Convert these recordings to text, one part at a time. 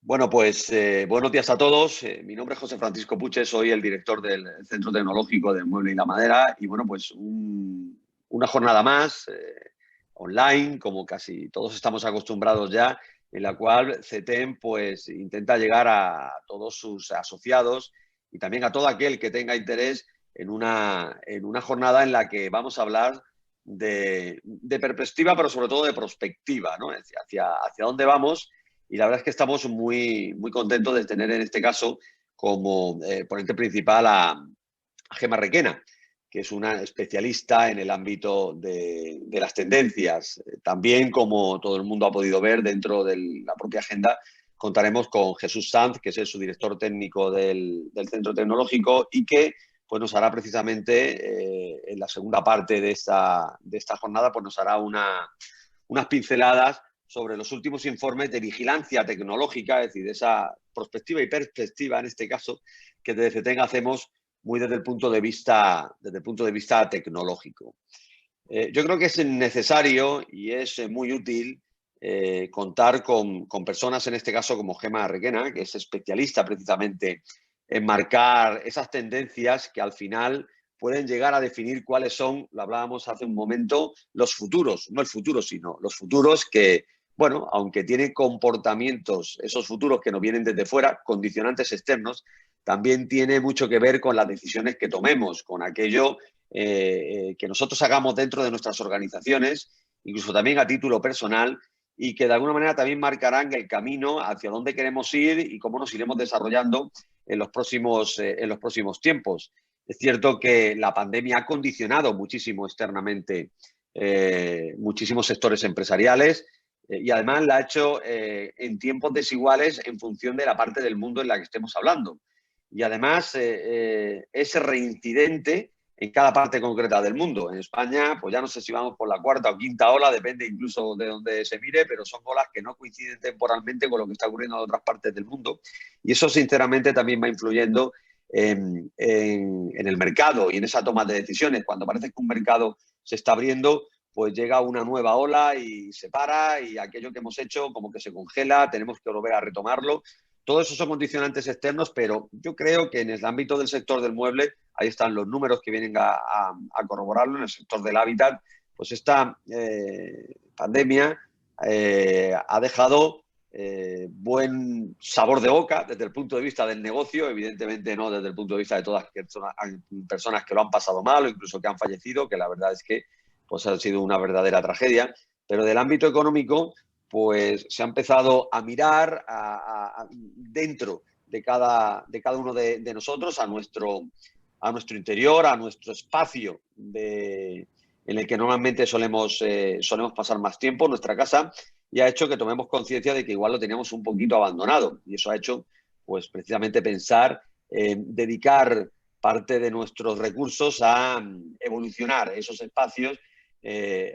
Bueno, pues buenos días a todos. Mi nombre es José Francisco Puche, soy el director del Centro Tecnológico del Mueble y la Madera. Y bueno, pues una jornada más online, como casi todos estamos acostumbrados ya, en la cual CETEM pues intenta llegar a todos sus asociados y también a todo aquel que tenga interés en una jornada en la que vamos a hablar de perspectiva, pero sobre todo de prospectiva, ¿no? Es decir, hacia dónde vamos. Y la verdad es que estamos muy contentos de tener en este caso como ponente principal a Gemma Requena, que es una especialista en el ámbito de las tendencias. También, como todo el mundo ha podido ver dentro de la propia agenda, contaremos con Jesús Sanz, que es el subdirector técnico del Centro Tecnológico y que pues, nos hará precisamente en la segunda parte de esta jornada, pues nos hará unas pinceladas sobre los últimos informes de vigilancia tecnológica, es decir, de esa prospectiva y perspectiva, en este caso, que desde CETEM hacemos muy desde el punto de vista tecnológico. Yo creo que es necesario y es muy útil contar con personas, en este caso como Gemma Requena, que es especialista precisamente en marcar esas tendencias que al final pueden llegar a definir cuáles son, lo hablábamos hace un momento, los futuros, no el futuro, sino los futuros que, bueno, aunque tienen comportamientos, esos futuros que nos vienen desde fuera, condicionantes externos, también tiene mucho que ver con las decisiones que tomemos, con aquello que nosotros hagamos dentro de nuestras organizaciones, incluso también a título personal, y que de alguna manera también marcarán el camino hacia dónde queremos ir y cómo nos iremos desarrollando en los próximos tiempos. Es cierto que la pandemia ha condicionado muchísimo externamente muchísimos sectores empresariales y además la ha hecho en tiempos desiguales en función de la parte del mundo en la que estemos hablando. Y además es reincidente en cada parte concreta del mundo. En España, pues ya no sé si vamos por la cuarta o quinta ola, depende incluso de donde se mire, pero son olas que no coinciden temporalmente con lo que está ocurriendo en otras partes del mundo. Y eso, sinceramente, también va influyendo en el mercado y en esa toma de decisiones. Cuando parece que un mercado se está abriendo, pues llega una nueva ola y se para y aquello que hemos hecho como que se congela, tenemos que volver a retomarlo. Todo eso son condicionantes externos, pero yo creo que en el ámbito del sector del mueble, ahí están los números que vienen a corroborarlo, en el sector del hábitat, pues esta pandemia ha dejado buen sabor de boca desde el punto de vista del negocio, evidentemente no desde el punto de vista de todas las personas que lo han pasado mal o incluso que han fallecido, que la verdad es que pues ha sido una verdadera tragedia, pero del ámbito económico pues se ha empezado a mirar dentro de cada uno de nosotros, a nuestro interior, a nuestro espacio en el que normalmente solemos pasar más tiempo, nuestra casa, y ha hecho que tomemos conciencia de que igual lo teníamos un poquito abandonado. Y eso ha hecho, pues, precisamente pensar en dedicar parte de nuestros recursos a evolucionar esos espacios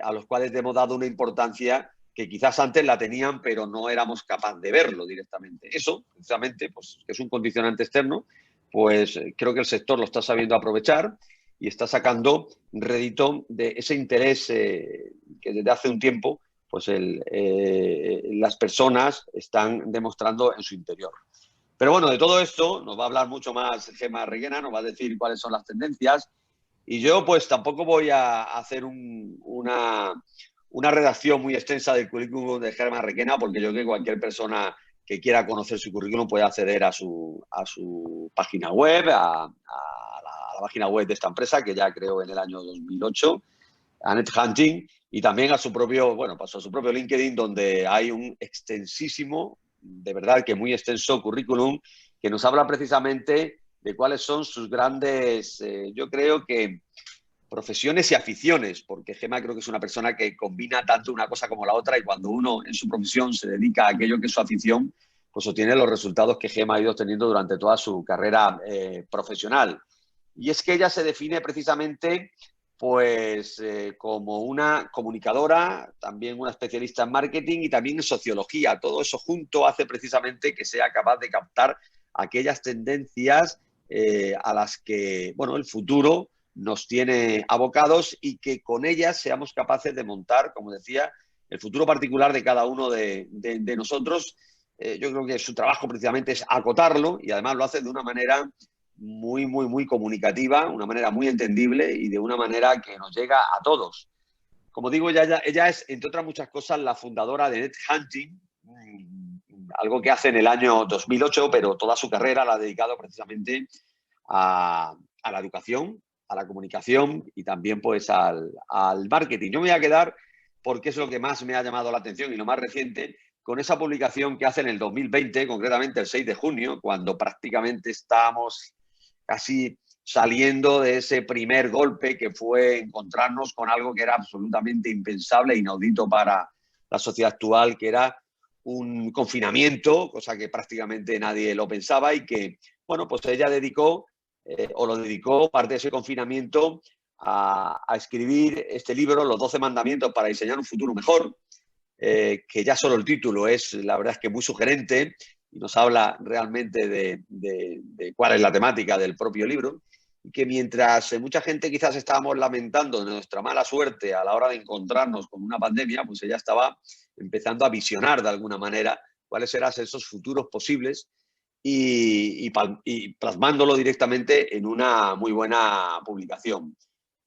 a los cuales hemos dado una importancia que quizás antes la tenían, pero no éramos capaces de verlo directamente. Eso, precisamente, pues, que es un condicionante externo, pues creo que el sector lo está sabiendo aprovechar y está sacando rédito de ese interés que desde hace un tiempo pues las personas están demostrando en su interior. Pero bueno, de todo esto nos va a hablar mucho más Gemma Requena, nos va a decir cuáles son las tendencias y yo pues tampoco voy a hacer una redacción muy extensa del currículum de Gemma Requena porque yo creo que cualquier persona que quiera conocer su currículum puede acceder a su página web, a la página web de esta empresa que ya creó en el año 2008, a NetHunting, y también a su propio, bueno, pues a su propio LinkedIn, donde hay un extensísimo, de verdad que muy extenso currículum que nos habla precisamente de cuáles son sus grandes, yo creo que profesiones y aficiones, porque Gemma creo que es una persona que combina tanto una cosa como la otra y cuando uno en su profesión se dedica a aquello que es su afición, pues obtiene los resultados que Gemma ha ido teniendo durante toda su carrera profesional. Y es que ella se define precisamente pues como una comunicadora, también una especialista en marketing y también en sociología. Todo eso junto hace precisamente que sea capaz de captar aquellas tendencias a las que, bueno, el futuro nos tiene abocados y que con ellas seamos capaces de montar, como decía, el futuro particular de cada uno de nosotros yo creo que su trabajo precisamente es acotarlo y además lo hace de una manera muy comunicativa, una manera muy entendible y de una manera que nos llega a todos. Como digo, ella es, entre otras muchas cosas, la fundadora de NetHunting, algo que hace en el año 2008, pero toda su carrera la ha dedicado precisamente a la educación, a la comunicación y también pues al marketing. Yo me voy a quedar, porque es lo que más me ha llamado la atención y lo más reciente, con esa publicación que hace en el 2020, concretamente el 6 de junio, cuando prácticamente estábamos casi saliendo de ese primer golpe que fue encontrarnos con algo que era absolutamente impensable e inaudito para la sociedad actual, que era un confinamiento, cosa que prácticamente nadie lo pensaba y que, bueno, pues ella dedicó parte de ese confinamiento a escribir este libro, Los 12 mandamientos para diseñar un futuro mejor, que ya solo el título es, la verdad es que muy sugerente y nos habla realmente de cuál es la temática del propio libro. Y que mientras mucha gente quizás estábamos lamentando de nuestra mala suerte a la hora de encontrarnos con una pandemia, pues ella estaba empezando a visionar de alguna manera cuáles eran esos futuros posibles y plasmándolo directamente en una muy buena publicación.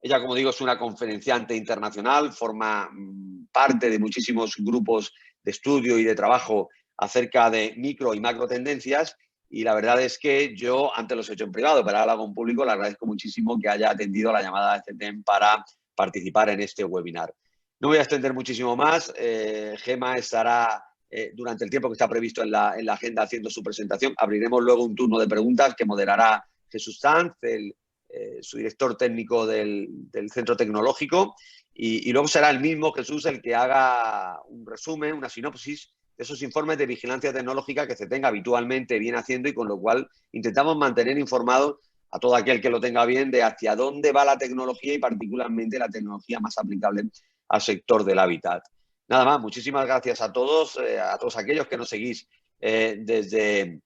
Ella, como digo, es una conferenciante internacional, forma parte de muchísimos grupos de estudio y de trabajo acerca de micro y macro tendencias. Y la verdad es que yo antes los he hecho en privado, pero ahora lo hago en público. Le agradezco muchísimo que haya atendido la llamada de CETEM para participar en este webinar. No voy a extender muchísimo más. Gemma estará durante el tiempo que está previsto en la agenda haciendo su presentación. Abriremos luego un turno de preguntas que moderará Jesús Sanz, su director técnico del Centro Tecnológico. Y luego será el mismo Jesús el que haga un resumen, una sinopsis de esos informes de vigilancia tecnológica que CETEM habitualmente viene haciendo y con lo cual intentamos mantener informado a todo aquel que lo tenga bien de hacia dónde va la tecnología y particularmente la tecnología más aplicable al sector del hábitat. Nada más, muchísimas gracias a todos aquellos que nos seguís desde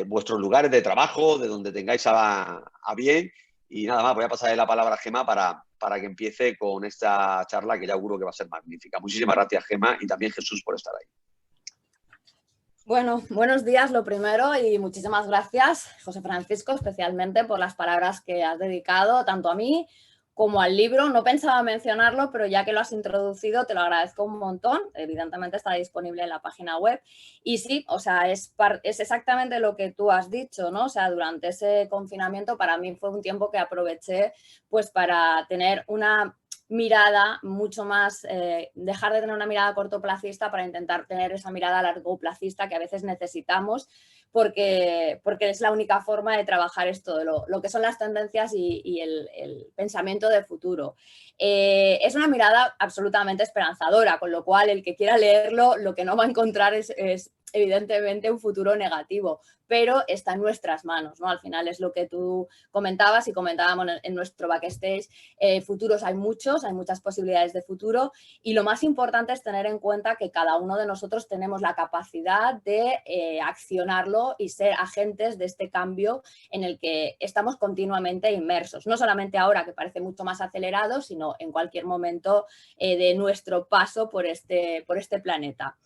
vuestros lugares de trabajo, de donde tengáis a bien. Y nada más, voy a pasarle la palabra a Gemma para que empiece con esta charla que ya auguro que va a ser magnífica. Muchísimas gracias, Gemma, y también Jesús por estar ahí. Bueno, buenos días lo primero y muchísimas gracias, José Francisco, especialmente por las palabras que has dedicado tanto a mí como al libro. No pensaba mencionarlo, pero ya que lo has introducido te lo agradezco un montón. Evidentemente está disponible en la página web. Y sí, o sea, es exactamente lo que tú has dicho, ¿no? O sea, durante ese confinamiento para mí fue un tiempo que aproveché pues para tener una mirada mucho más, dejar de tener una mirada cortoplacista para intentar tener esa mirada largoplacista que a veces necesitamos porque es la única forma de trabajar esto, lo que son las tendencias y el pensamiento de futuro. Es una mirada absolutamente esperanzadora, con lo cual el que quiera leerlo lo que no va a encontrar es evidentemente un futuro negativo, pero está en nuestras manos, ¿no? Al final es lo que tú comentabas y comentábamos en nuestro backstage. Futuros hay muchos, hay muchas posibilidades de futuro y lo más importante es tener en cuenta que cada uno de nosotros tenemos la capacidad de accionarlo y ser agentes de este cambio en el que estamos continuamente inmersos, no solamente ahora que parece mucho más acelerado, sino en cualquier momento de nuestro paso por este planeta.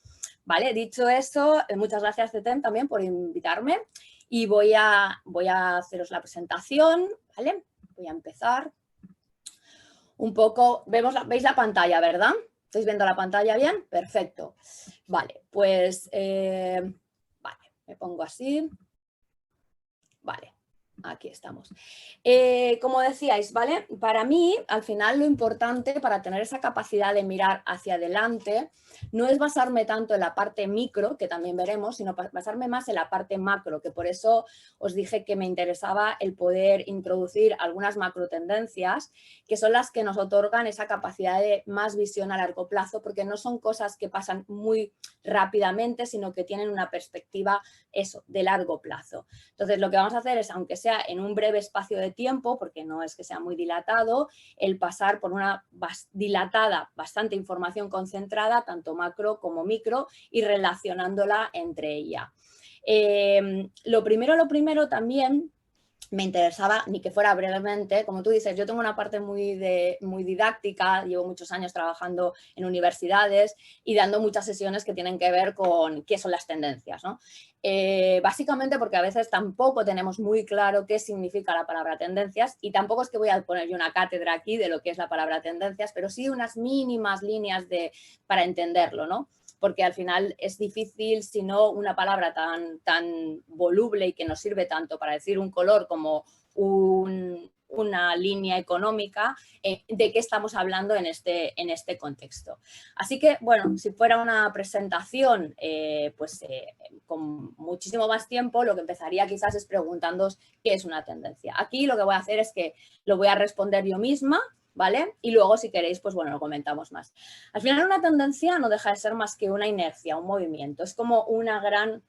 Vale, dicho eso, muchas gracias CETEM también por invitarme y voy a haceros la presentación, ¿vale? Voy a empezar un poco. ¿Veis la pantalla, verdad? ¿Estáis viendo la pantalla bien? Perfecto. Vale, pues vale, me pongo así. Vale. Aquí estamos. Como decíais, ¿vale? Para mí, al final, lo importante para tener esa capacidad de mirar hacia adelante no es basarme tanto en la parte micro, que también veremos, sino basarme más en la parte macro, que por eso os dije que me interesaba el poder introducir algunas macro tendencias, que son las que nos otorgan esa capacidad de más visión a largo plazo, porque no son cosas que pasan muy rápidamente, sino que tienen una perspectiva, eso, de largo plazo. Entonces, lo que vamos a hacer es, aunque sea en un breve espacio de tiempo, porque no es que sea muy dilatado, el pasar por una dilatada, bastante información concentrada, tanto macro como micro, y relacionándola entre ella. Lo primero también me interesaba ni que fuera brevemente, como tú dices, yo tengo una parte muy didáctica, llevo muchos años trabajando en universidades y dando muchas sesiones que tienen que ver con qué son las tendencias, ¿no? Básicamente porque a veces tampoco tenemos muy claro qué significa la palabra tendencias y tampoco es que voy a poner yo una cátedra aquí de lo que es la palabra tendencias, pero sí unas mínimas líneas para entenderlo, ¿no? Porque al final es difícil, si no una palabra tan voluble y que nos sirve tanto para decir un color como una línea económica, de qué estamos hablando en este contexto. Así que, bueno, si fuera una presentación con muchísimo más tiempo, lo que empezaría quizás es preguntándoos qué es una tendencia. Aquí lo que voy a hacer es que lo voy a responder yo misma, ¿vale? Y luego, si queréis, pues bueno, lo comentamos más. Al final, una tendencia no deja de ser más que una inercia, un movimiento. Es como una gran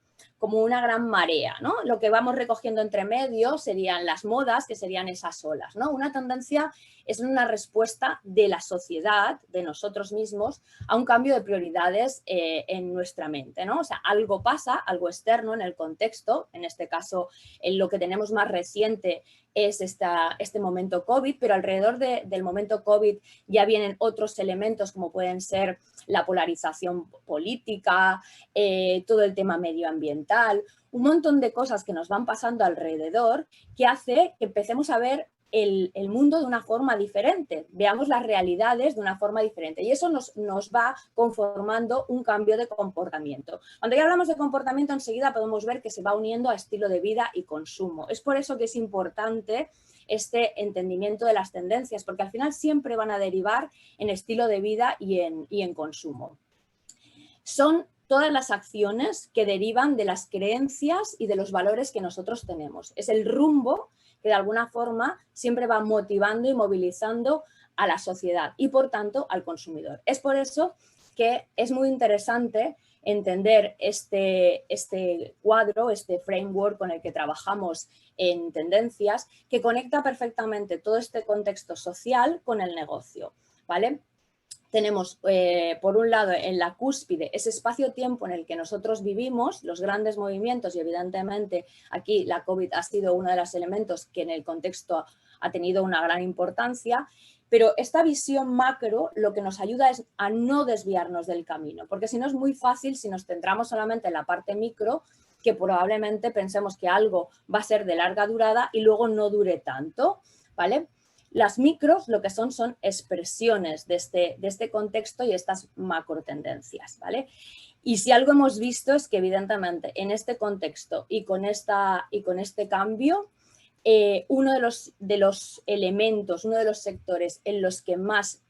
marea, ¿no? Lo que vamos recogiendo entre medio serían las modas, que serían esas olas, ¿no? Una tendencia es una respuesta de la sociedad, de nosotros mismos, a un cambio de prioridades en nuestra mente, ¿no? O sea, algo pasa, algo externo en el contexto, en este caso, en lo que tenemos más reciente es este momento COVID, pero alrededor del momento COVID ya vienen otros elementos como pueden ser la polarización política, todo el tema medioambiental, un montón de cosas que nos van pasando alrededor que hace que empecemos a ver el mundo de una forma diferente, veamos las realidades de una forma diferente y eso nos va conformando un cambio de comportamiento. Cuando ya hablamos de comportamiento, enseguida podemos ver que se va uniendo a estilo de vida y consumo. Es por eso que es importante este entendimiento de las tendencias, porque al final siempre van a derivar en estilo de vida y en consumo. Son todas las acciones que derivan de las creencias y de los valores que nosotros tenemos. Es el rumbo que de alguna forma siempre va motivando y movilizando a la sociedad y por tanto al consumidor. Es por eso que es muy interesante entender este cuadro, este framework con el que trabajamos en tendencias, que conecta perfectamente todo este contexto social con el negocio, ¿vale? Tenemos, por un lado, en la cúspide, ese espacio-tiempo en el que nosotros vivimos, los grandes movimientos, y evidentemente aquí la COVID ha sido uno de los elementos que en el contexto ha tenido una gran importancia, pero esta visión macro lo que nos ayuda es a no desviarnos del camino, porque si no es muy fácil, si nos centramos solamente en la parte micro, que probablemente pensemos que algo va a ser de larga durada y luego no dure tanto, ¿vale? Las micros lo que son expresiones de este contexto y estas macro tendencias, ¿vale? Y si algo hemos visto es que evidentemente en este contexto y con este cambio, uno de los elementos, uno de los sectores en los que más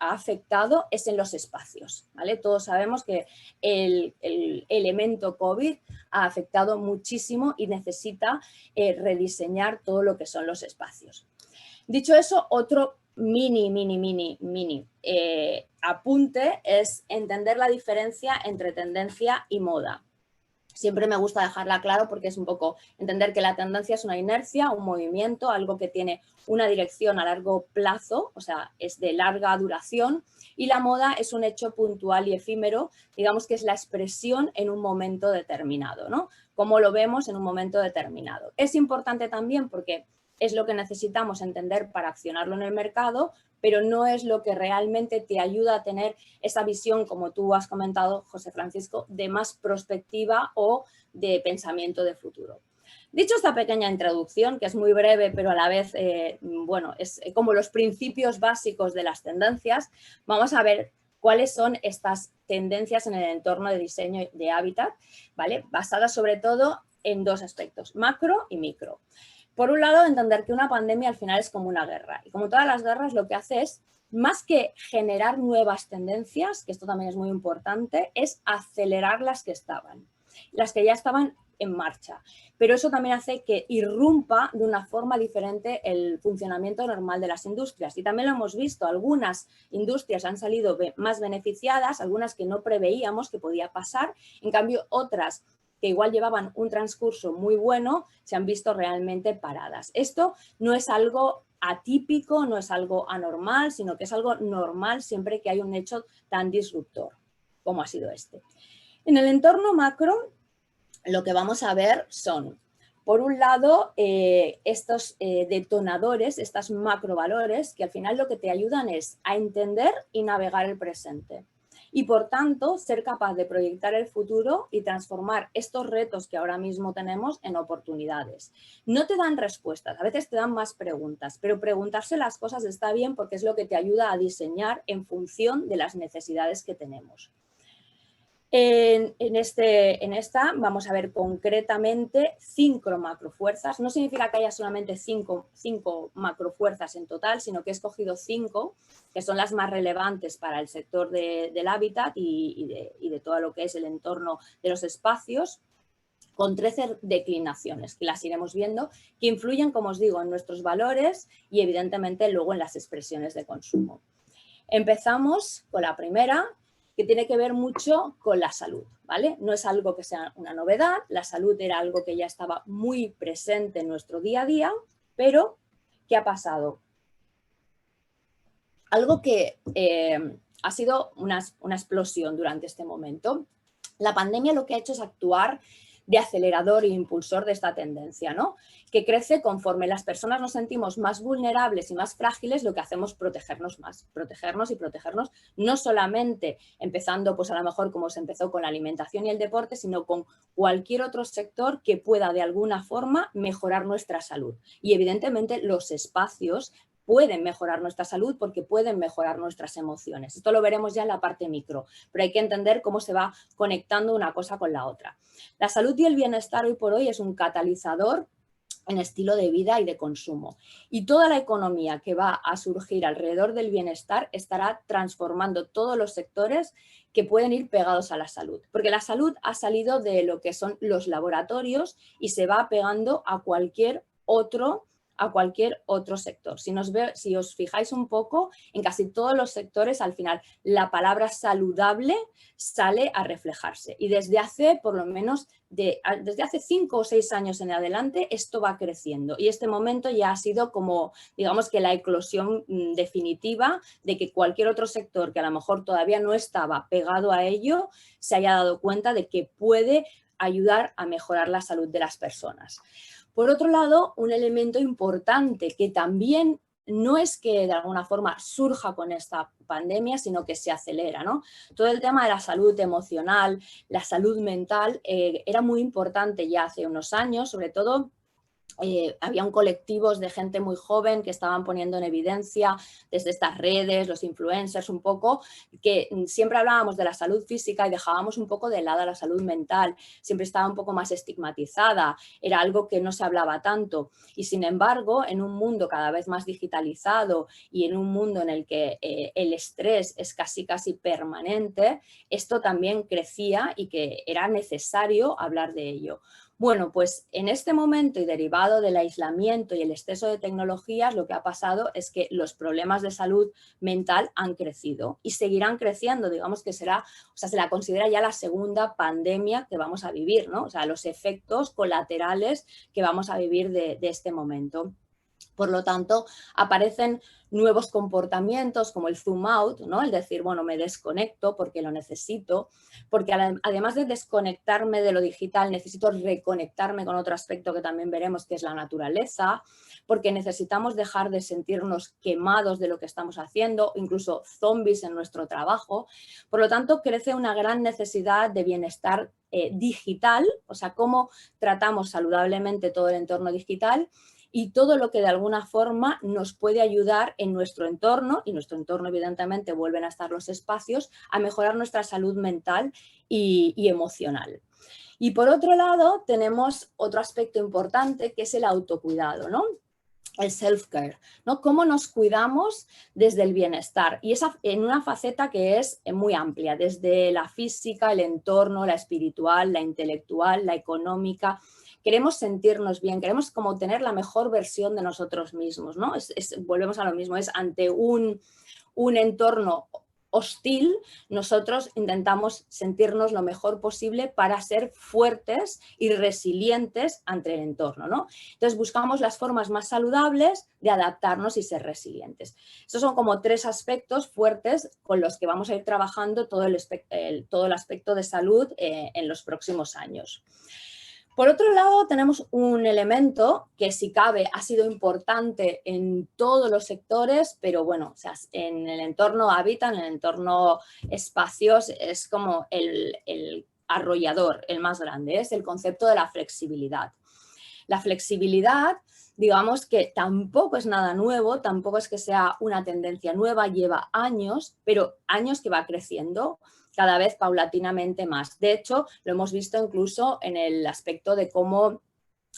ha afectado es en los espacios, ¿vale? Todos sabemos que el elemento COVID ha afectado muchísimo y necesita rediseñar todo lo que son los espacios. Dicho eso, otro mini apunte es entender la diferencia entre tendencia y moda. Siempre me gusta dejarla claro porque es un poco entender que la tendencia es una inercia, un movimiento, algo que tiene una dirección a largo plazo, o sea, es de larga duración, y la moda es un hecho puntual y efímero, digamos que es la expresión en un momento determinado, ¿no? Como lo vemos en un momento determinado. Es importante también porque es lo que necesitamos entender para accionarlo en el mercado, pero no es lo que realmente te ayuda a tener esa visión, como tú has comentado, José Francisco, de más prospectiva o de pensamiento de futuro. Dicho esta pequeña introducción, que es muy breve, pero a la vez, bueno, es como los principios básicos de las tendencias, vamos a ver cuáles son estas tendencias en el entorno de diseño de hábitat, ¿vale? Basadas sobre todo en dos aspectos, macro y micro. Por un lado, entender que una pandemia al final es como una guerra. Y como todas las guerras, lo que hace es, más que generar nuevas tendencias, que esto también es muy importante, es acelerar las que ya estaban en marcha. Pero eso también hace que irrumpa de una forma diferente el funcionamiento normal de las industrias. Y también lo hemos visto, algunas industrias han salido más beneficiadas, algunas que no preveíamos que podía pasar, en cambio otras que igual llevaban un transcurso muy bueno, se han visto realmente paradas. Esto no es algo atípico, no es algo anormal, sino que es algo normal siempre que hay un hecho tan disruptor como ha sido este. En el entorno macro, lo que vamos a ver son, Por un lado, estos detonadores, estos macrovalores, que al final lo que te ayudan es a entender y navegar el presente. Y por tanto, ser capaz de proyectar el futuro y transformar estos retos que ahora mismo tenemos en oportunidades. No te dan respuestas, a veces te dan más preguntas, pero preguntarse las cosas está bien porque es lo que te ayuda a diseñar en función de las necesidades que tenemos. En esta vamos a ver concretamente 5 macrofuerzas. No significa que haya solamente 5 macrofuerzas en total, sino que he escogido 5 que son las más relevantes para el sector del hábitat y de todo lo que es el entorno de los espacios, con 13 declinaciones, que las iremos viendo, que influyen, como os digo, en nuestros valores y evidentemente luego en las expresiones de consumo. Empezamos con la primera, que tiene que ver mucho con la salud, ¿vale? No es algo que sea una novedad, la salud era algo que ya estaba muy presente en nuestro día a día, pero ¿qué ha pasado? Algo que ha sido una explosión durante este momento. La pandemia lo que ha hecho es actuar de acelerador e impulsor de esta tendencia, ¿no? Que crece conforme las personas nos sentimos más vulnerables y más frágiles, lo que hacemos es protegernos más, protegernos y protegernos, no solamente empezando pues a lo mejor como se empezó con la alimentación y el deporte, sino con cualquier otro sector que pueda de alguna forma mejorar nuestra salud. Y evidentemente los espacios pueden mejorar nuestra salud porque pueden mejorar nuestras emociones. Esto lo veremos ya en la parte micro, pero hay que entender cómo se va conectando una cosa con la otra. La salud y el bienestar hoy por hoy es un catalizador en estilo de vida y de consumo. Y toda la economía que va a surgir alrededor del bienestar estará transformando todos los sectores que pueden ir pegados a la salud. Porque la salud ha salido de lo que son los laboratorios y se va pegando a cualquier otro sector. Si os fijáis un poco, en casi todos los sectores, al final, la palabra saludable sale a reflejarse. Y desde hace, por lo menos, desde hace 5 o 6 años en adelante, esto va creciendo. Y este momento ya ha sido como, digamos que la eclosión definitiva de que cualquier otro sector que a lo mejor todavía no estaba pegado a ello, se haya dado cuenta de que puede ayudar a mejorar la salud de las personas. Por otro lado, un elemento importante que también no es que de alguna forma surja con esta pandemia, sino que se acelera, ¿no? Todo el tema de la salud emocional, la salud mental, era muy importante ya hace unos años, sobre todo. Habían colectivos de gente muy joven que estaban poniendo en evidencia desde estas redes, los influencers un poco, que siempre hablábamos de la salud física y dejábamos un poco de lado la salud mental, siempre estaba un poco más estigmatizada, era algo que no se hablaba tanto y sin embargo en un mundo cada vez más digitalizado y en un mundo en el que el estrés es casi permanente, esto también crecía y que era necesario hablar de ello. Bueno, pues en este momento y derivado del aislamiento y el exceso de tecnologías, lo que ha pasado es que los problemas de salud mental han crecido y seguirán creciendo. Digamos que se la considera ya la segunda pandemia que vamos a vivir, ¿no? O sea, los efectos colaterales que vamos a vivir de este momento. Por lo tanto, aparecen nuevos comportamientos como el zoom out, ¿no? El decir, bueno, me desconecto porque lo necesito, porque además de desconectarme de lo digital, necesito reconectarme con otro aspecto que también veremos, que es la naturaleza, porque necesitamos dejar de sentirnos quemados de lo que estamos haciendo, incluso zombies en nuestro trabajo. Por lo tanto, crece una gran necesidad de bienestar digital, o sea, cómo tratamos saludablemente todo el entorno digital y todo lo que de alguna forma nos puede ayudar en nuestro entorno, y nuestro entorno evidentemente vuelven a estar los espacios, a mejorar nuestra salud mental y emocional. Y por otro lado tenemos otro aspecto importante que es el autocuidado, ¿no? El self-care, ¿no? Cómo nos cuidamos desde el bienestar y esa en una faceta que es muy amplia, desde la física, el entorno, la espiritual, la intelectual, la económica. Queremos sentirnos bien, queremos como tener la mejor versión de nosotros mismos, ¿no? Volvemos a lo mismo, es ante un entorno hostil, nosotros intentamos sentirnos lo mejor posible para ser fuertes y resilientes ante el entorno, ¿no? Entonces buscamos las formas más saludables de adaptarnos y ser resilientes. Estos son como 3 aspectos fuertes con los que vamos a ir trabajando todo el aspecto de salud en los próximos años. Por otro lado, tenemos un elemento que, si cabe, ha sido importante en todos los sectores, pero bueno, o sea, en el entorno hábitat, en el entorno espacios, es como el arrollador, el más grande, es el concepto de la flexibilidad. La flexibilidad, digamos que tampoco es nada nuevo, tampoco es que sea una tendencia nueva, lleva años, pero años que va creciendo cada vez paulatinamente más. De hecho, lo hemos visto incluso en el aspecto de cómo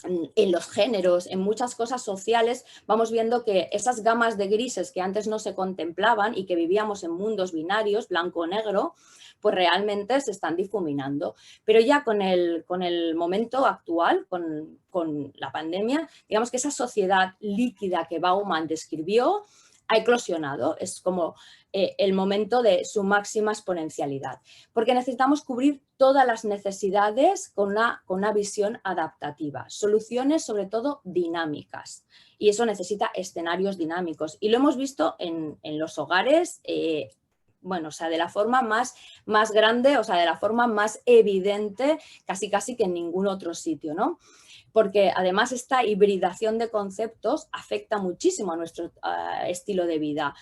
en los géneros, en muchas cosas sociales, vamos viendo que esas gamas de grises que antes no se contemplaban y que vivíamos en mundos binarios, blanco o negro, pues realmente se están difuminando. Pero ya con el momento actual, con la pandemia, digamos que esa sociedad líquida que Bauman describió ha eclosionado, es como el momento de su máxima exponencialidad, porque necesitamos cubrir todas las necesidades con una visión adaptativa, soluciones sobre todo dinámicas, y eso necesita escenarios dinámicos, y lo hemos visto en los hogares, bueno, o sea, de la forma más grande, o sea, de la forma más evidente, casi que en ningún otro sitio, ¿no? Porque además esta hibridación de conceptos afecta muchísimo a nuestro estilo de vida.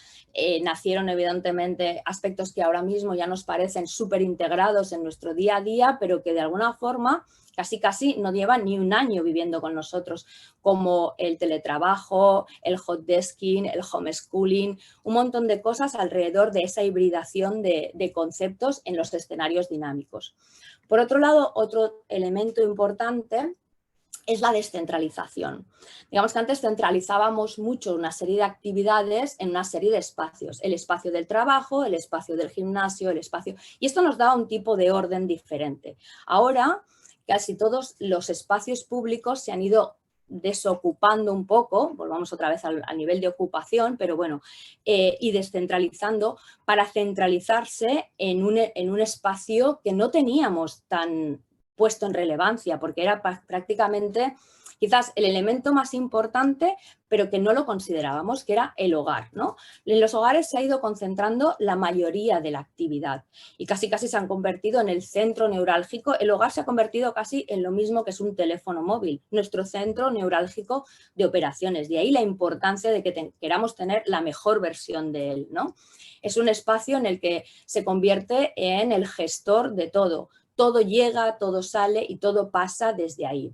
Nacieron evidentemente aspectos que ahora mismo ya nos parecen súper integrados en nuestro día a día, pero que de alguna forma casi no llevan ni un año viviendo con nosotros, como el teletrabajo, el hot desking, el homeschooling, un montón de cosas alrededor de esa hibridación de conceptos en los escenarios dinámicos. Por otro lado, otro elemento importante es la descentralización. Digamos que antes centralizábamos mucho una serie de actividades en una serie de espacios. El espacio del trabajo, el espacio del gimnasio, el espacio... Y esto nos daba un tipo de orden diferente. Ahora, casi todos los espacios públicos se han ido desocupando un poco, volvamos otra vez al nivel de ocupación, pero bueno, y descentralizando para centralizarse en un espacio que no teníamos tan puesto en relevancia, porque era prácticamente quizás el elemento más importante, pero que no lo considerábamos, que era el hogar, ¿no? En los hogares se ha ido concentrando la mayoría de la actividad y casi se han convertido en el centro neurálgico. El hogar se ha convertido casi en lo mismo que es un teléfono móvil, nuestro centro neurálgico de operaciones. De ahí la importancia de que queramos tener la mejor versión de él, ¿no? Es un espacio en el que se convierte en el gestor de todo. Todo llega, todo sale y todo pasa desde ahí.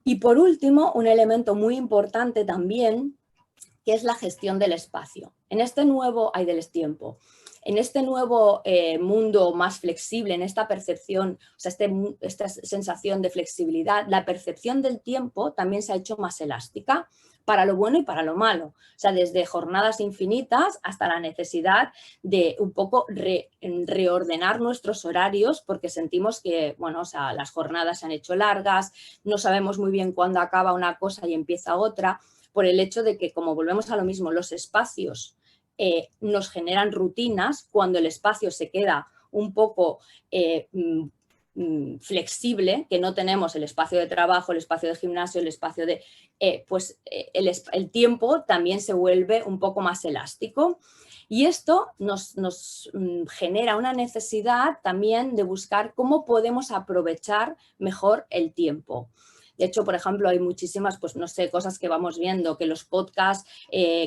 Y por último, un elemento muy importante también, que es la gestión del espacio. En este nuevo, del tiempo, en este nuevo mundo más flexible, en esta percepción, o sea, esta sensación de flexibilidad, la percepción del tiempo también se ha hecho más elástica, para lo bueno y para lo malo. O sea, desde jornadas infinitas hasta la necesidad de un poco reordenar nuestros horarios, porque sentimos que, bueno, o sea, las jornadas se han hecho largas, no sabemos muy bien cuándo acaba una cosa y empieza otra, por el hecho de que, como volvemos a lo mismo, los espacios nos generan rutinas. Cuando el espacio se queda un poco flexible, que no tenemos el espacio de trabajo, el espacio de gimnasio, el espacio de... el tiempo también se vuelve un poco más elástico. Y esto nos genera una necesidad también de buscar cómo podemos aprovechar mejor el tiempo. De hecho, por ejemplo, hay muchísimas, pues no sé, cosas que vamos viendo, que los podcasts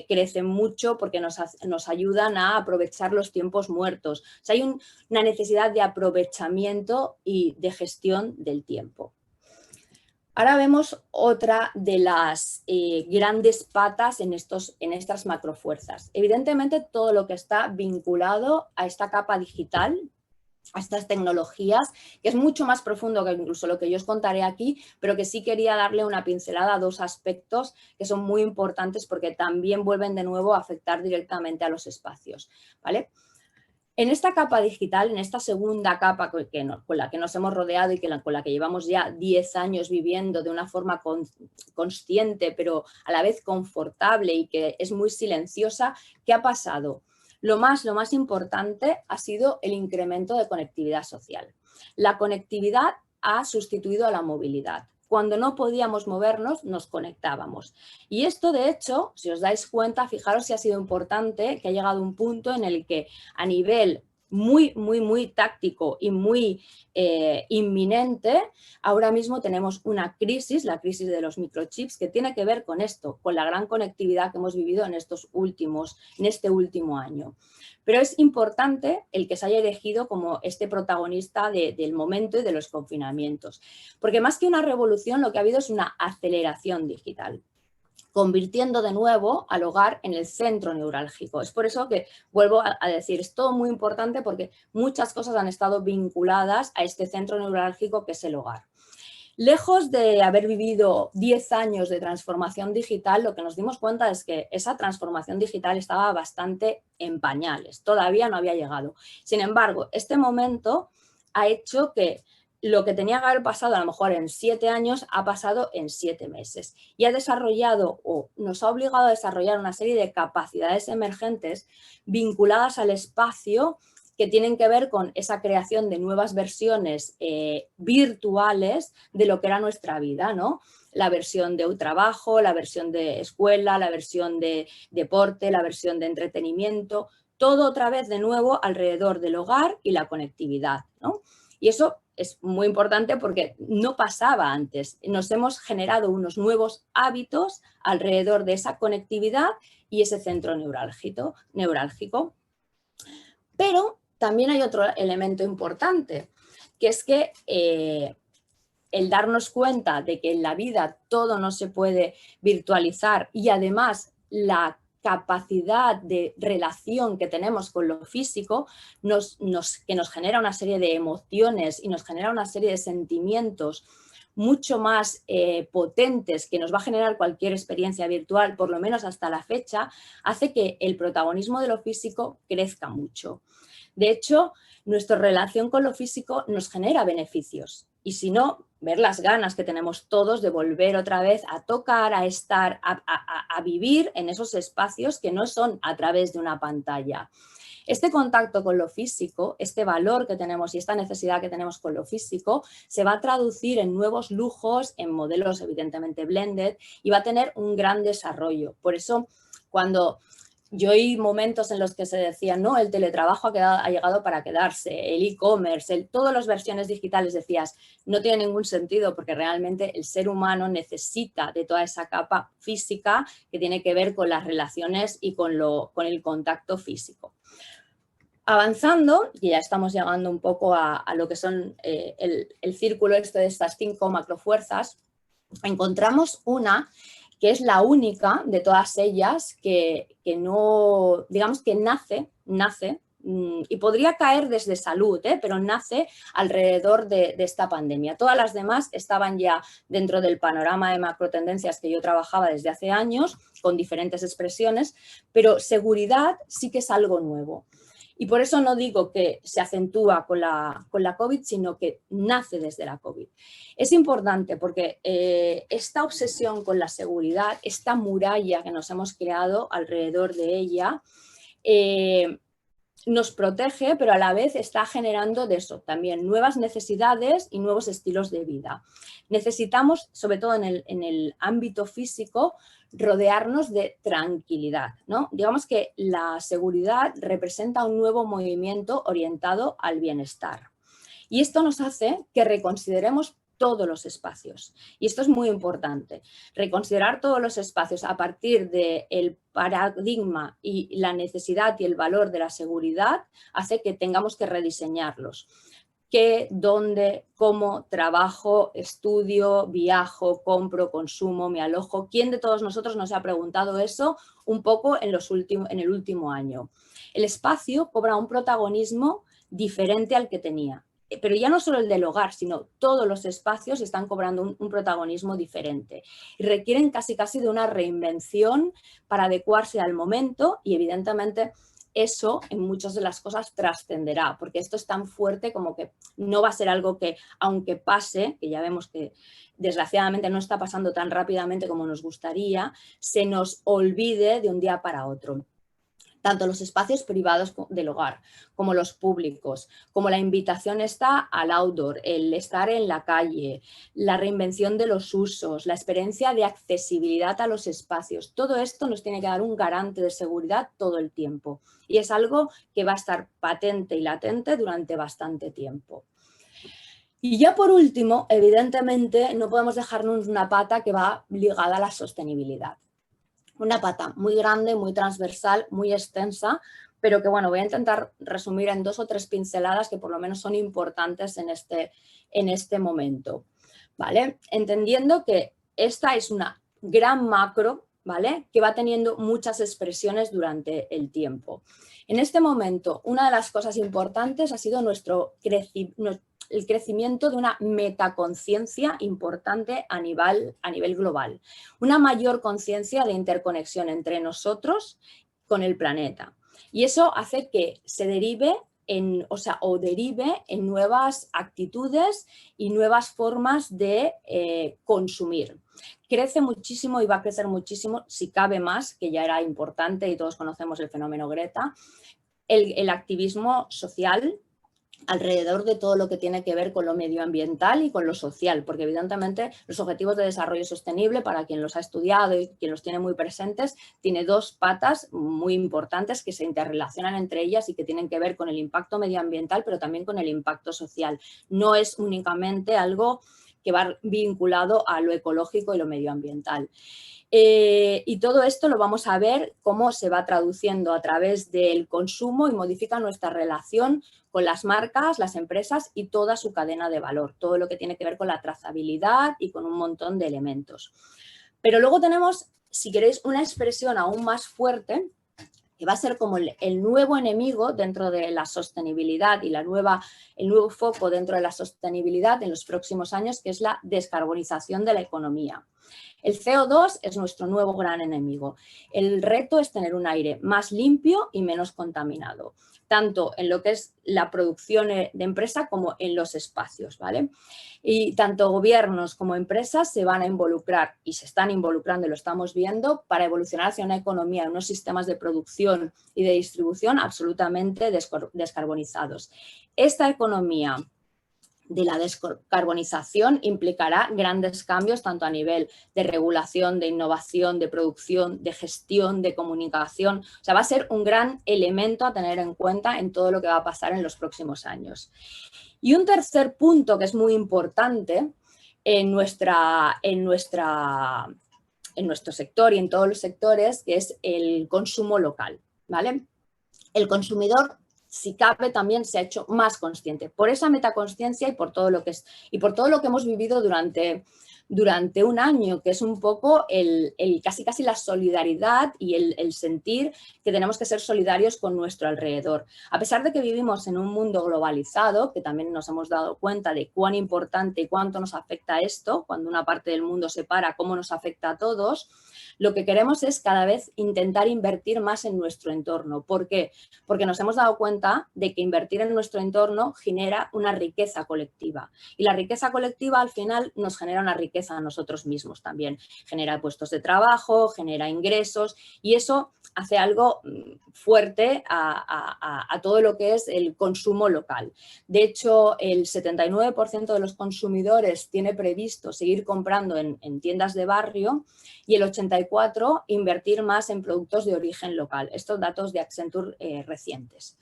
crecen mucho porque nos ayudan a aprovechar los tiempos muertos. O sea, hay una necesidad de aprovechamiento y de gestión del tiempo. Ahora vemos otra de las grandes patas en estas macrofuerzas. Evidentemente, todo lo que está vinculado a esta capa digital, a estas tecnologías, que es mucho más profundo que incluso lo que yo os contaré aquí, pero que sí quería darle una pincelada a dos aspectos que son muy importantes porque también vuelven de nuevo a afectar directamente a los espacios, ¿vale? En esta capa digital, en esta segunda capa con la que nos hemos rodeado y con la que llevamos ya 10 años viviendo de una forma consciente, pero a la vez confortable y que es muy silenciosa, ¿qué ha pasado? Lo más importante ha sido el incremento de conectividad social. La conectividad ha sustituido a la movilidad. Cuando no podíamos movernos, nos conectábamos. Y esto, de hecho, si os dais cuenta, fijaros si ha sido importante que ha llegado un punto en el que a nivel muy, muy, muy táctico y muy inminente, ahora mismo tenemos una crisis, la crisis de los microchips, que tiene que ver con esto, con la gran conectividad que hemos vivido en este último año. Pero es importante el que se haya elegido como este protagonista del momento y de los confinamientos, porque más que una revolución, lo que ha habido es una aceleración digital, convirtiendo de nuevo al hogar en el centro neurálgico. Es por eso que vuelvo a decir, es todo muy importante porque muchas cosas han estado vinculadas a este centro neurálgico que es el hogar. Lejos de haber vivido 10 años de transformación digital, lo que nos dimos cuenta es que esa transformación digital estaba bastante en pañales, todavía no había llegado. Sin embargo, este momento ha hecho que lo que tenía que haber pasado a lo mejor en 7 años ha pasado en 7 meses y ha desarrollado o nos ha obligado a desarrollar una serie de capacidades emergentes vinculadas al espacio que tienen que ver con esa creación de nuevas versiones virtuales de lo que era nuestra vida, ¿no? La versión de un trabajo, la versión de escuela, la versión de deporte, la versión de entretenimiento, todo otra vez de nuevo alrededor del hogar y la conectividad, ¿no? Y eso es muy importante porque no pasaba antes. Nos hemos generado unos nuevos hábitos alrededor de esa conectividad y ese centro neurálgico. Pero también hay otro elemento importante, que es que el darnos cuenta de que en la vida todo no se puede virtualizar y además la capacidad de relación que tenemos con lo físico que nos genera una serie de emociones y nos genera una serie de sentimientos mucho más potentes que nos va a generar cualquier experiencia virtual, por lo menos hasta la fecha, hace que el protagonismo de lo físico crezca mucho. De hecho, nuestra relación con lo físico nos genera beneficios. Y si no, ver las ganas que tenemos todos de volver otra vez a tocar, a estar, a vivir en esos espacios que no son a través de una pantalla. Este contacto con lo físico, este valor que tenemos y esta necesidad que tenemos con lo físico, se va a traducir en nuevos lujos, en modelos evidentemente blended y va a tener un gran desarrollo. Por eso, cuando yo oí momentos en los que se decía, no, el teletrabajo ha llegado para quedarse, el e-commerce, todas las versiones digitales, decías, no tiene ningún sentido porque realmente el ser humano necesita de toda esa capa física que tiene que ver con las relaciones y con el contacto físico. Avanzando, y ya estamos llegando un poco a lo que son el círculo de estas 5 macrofuerzas, encontramos una que es la única de todas ellas que no, digamos que nace y podría caer desde salud, pero nace alrededor de esta pandemia. Todas las demás estaban ya dentro del panorama de macrotendencias que yo trabajaba desde hace años, con diferentes expresiones, pero seguridad sí que es algo nuevo. Y por eso no digo que se acentúa con la COVID, sino que nace desde la COVID. Es importante porque esta obsesión con la seguridad, esta muralla que nos hemos creado alrededor de ella, nos protege, pero a la vez está generando de eso también nuevas necesidades y nuevos estilos de vida. Necesitamos, sobre todo en el ámbito físico, rodearnos de tranquilidad, ¿no? Digamos que la seguridad representa un nuevo movimiento orientado al bienestar. Y esto nos hace que reconsideremos todos los espacios. Y esto es muy importante. Reconsiderar todos los espacios a partir del paradigma y la necesidad y el valor de la seguridad hace que tengamos que rediseñarlos. ¿Qué, dónde, cómo trabajo, estudio, viajo, compro, consumo, me alojo? ¿Quién de todos nosotros nos ha preguntado eso un poco en el último año? El espacio cobra un protagonismo diferente al que tenía. Pero ya no solo el del hogar, sino todos los espacios están cobrando un protagonismo diferente y requieren casi de una reinvención para adecuarse al momento y evidentemente eso en muchas de las cosas trascenderá, porque esto es tan fuerte como que no va a ser algo que, aunque pase, que ya vemos que desgraciadamente no está pasando tan rápidamente como nos gustaría, se nos olvide de un día para otro. tanto los espacios privados del hogar como los públicos, como la invitación está al outdoor, el estar en la calle, la reinvención de los usos, la experiencia de accesibilidad a los espacios. Todo esto nos tiene que dar un garante de seguridad todo el tiempo y es algo que va a estar patente y latente durante bastante tiempo. Y ya por último, evidentemente, no podemos dejarnos una pata que va ligada a la sostenibilidad. Una pata muy grande, muy transversal, muy extensa, pero que bueno, voy a intentar resumir en 2 o 3 pinceladas que por lo menos son importantes en este momento, ¿vale? Entendiendo que esta es una gran macro, ¿vale? Que va teniendo muchas expresiones durante el tiempo. En este momento, una de las cosas importantes ha sido el crecimiento de una metaconciencia importante a nivel global. Una mayor conciencia de interconexión entre nosotros con el planeta. Y eso hace que se derive derive en nuevas actitudes y nuevas formas de consumir. Crece muchísimo y va a crecer muchísimo, si cabe más, que ya era importante y todos conocemos el fenómeno Greta, el activismo social alrededor de todo lo que tiene que ver con lo medioambiental y con lo social, porque evidentemente los objetivos de desarrollo sostenible, para quien los ha estudiado y quien los tiene muy presentes, tiene 2 patas muy importantes que se interrelacionan entre ellas y que tienen que ver con el impacto medioambiental, pero también con el impacto social. No es únicamente algo que va vinculado a lo ecológico y lo medioambiental. Y todo esto lo vamos a ver cómo se va traduciendo a través del consumo y modifica nuestra relación con las marcas, las empresas y toda su cadena de valor, todo lo que tiene que ver con la trazabilidad y con un montón de elementos. Pero luego tenemos, si queréis, una expresión aún más fuerte, que va a ser como el nuevo enemigo dentro de la sostenibilidad y el nuevo foco dentro de la sostenibilidad en los próximos años, que es la descarbonización de la economía. El CO2 es nuestro nuevo gran enemigo. El reto es tener un aire más limpio y menos contaminado, tanto en lo que es la producción de empresa como en los espacios, ¿vale? Y tanto gobiernos como empresas se van a involucrar y se están involucrando y lo estamos viendo para evolucionar hacia una economía, unos sistemas de producción y de distribución absolutamente descarbonizados. Esta economía de la descarbonización implicará grandes cambios tanto a nivel de regulación, de innovación, de producción, de gestión, de comunicación. O sea, va a ser un gran elemento a tener en cuenta en todo lo que va a pasar en los próximos años. Y un tercer punto que es muy importante en nuestro sector y en todos los sectores, que es el consumo local, ¿vale? El consumidor, si cabe, también se ha hecho más consciente por esa metaconsciencia y por todo lo que hemos vivido durante un año, que es un poco casi la solidaridad y el sentir que tenemos que ser solidarios con nuestro alrededor. A pesar de que vivimos en un mundo globalizado, que también nos hemos dado cuenta de cuán importante y cuánto nos afecta esto, cuando una parte del mundo se para, cómo nos afecta a todos, lo que queremos es cada vez intentar invertir más en nuestro entorno. ¿Por qué? Porque nos hemos dado cuenta de que invertir en nuestro entorno genera una riqueza colectiva. Y la riqueza colectiva al final nos genera una riqueza a nosotros mismos también. Genera puestos de trabajo, genera ingresos y eso hace algo fuerte a todo lo que es el consumo local. De hecho, el 79% de los consumidores tiene previsto seguir comprando en tiendas de barrio y el 84% invertir más en productos de origen local. Estos datos de Accenture recientes.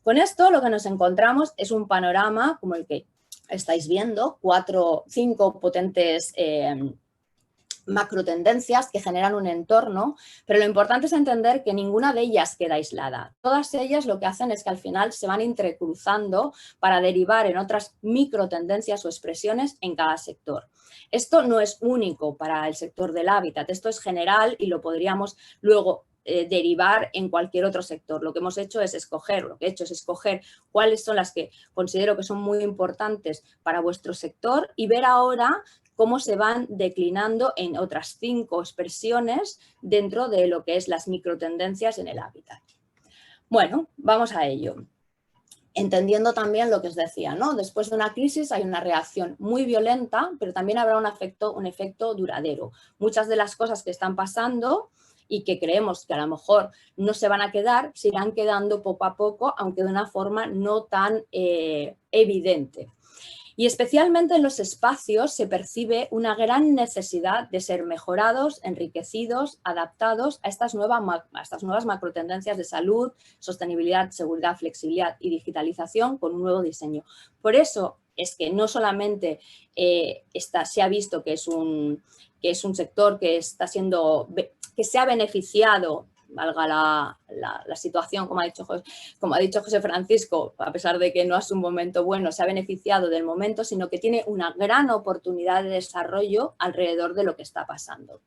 Con esto lo que nos encontramos es un panorama como el que estáis viendo, 5 potentes macro tendencias que generan un entorno, pero lo importante es entender que ninguna de ellas queda aislada. Todas ellas lo que hacen es que al final se van entrecruzando para derivar en otras micro tendencias o expresiones en cada sector. Esto no es único para el sector del hábitat, esto es general y lo podríamos luego derivar en cualquier otro sector. Lo que hemos hecho es escoger cuáles son las que considero que son muy importantes para vuestro sector y ver ahora cómo se van declinando en otras 5 expresiones dentro de lo que es las microtendencias en el hábitat. Bueno, vamos a ello. Entendiendo también lo que os decía, ¿no? Después de una crisis hay una reacción muy violenta, pero también habrá un efecto duradero. Muchas de las cosas que están pasando y que creemos que a lo mejor no se van a quedar, se irán quedando poco a poco, aunque de una forma no tan evidente. Y especialmente en los espacios se percibe una gran necesidad de ser mejorados, enriquecidos, adaptados a estas nuevas macrotendencias de salud, sostenibilidad, seguridad, flexibilidad y digitalización con un nuevo diseño. Por eso es que no solamente se ha visto que es un sector que se ha beneficiado, valga la situación, como ha dicho José Francisco, a pesar de que no es un momento bueno, se ha beneficiado del momento, sino que tiene una gran oportunidad de desarrollo alrededor de lo que está pasando.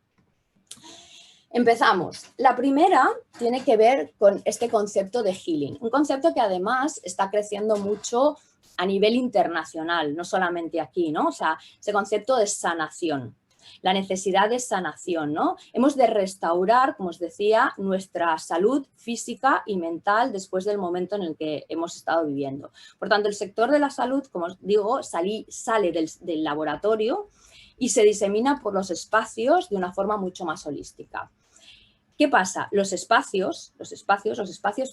Empezamos. La primera tiene que ver con este concepto de healing, un concepto que además está creciendo mucho a nivel internacional, no solamente aquí, ¿no? O sea, ese concepto de sanación. La necesidad de sanación, ¿no? Hemos de restaurar, como os decía, nuestra salud física y mental después del momento en el que hemos estado viviendo. Por tanto, el sector de la salud, como os digo, sale del laboratorio y se disemina por los espacios de una forma mucho más holística. ¿Qué pasa? Los espacios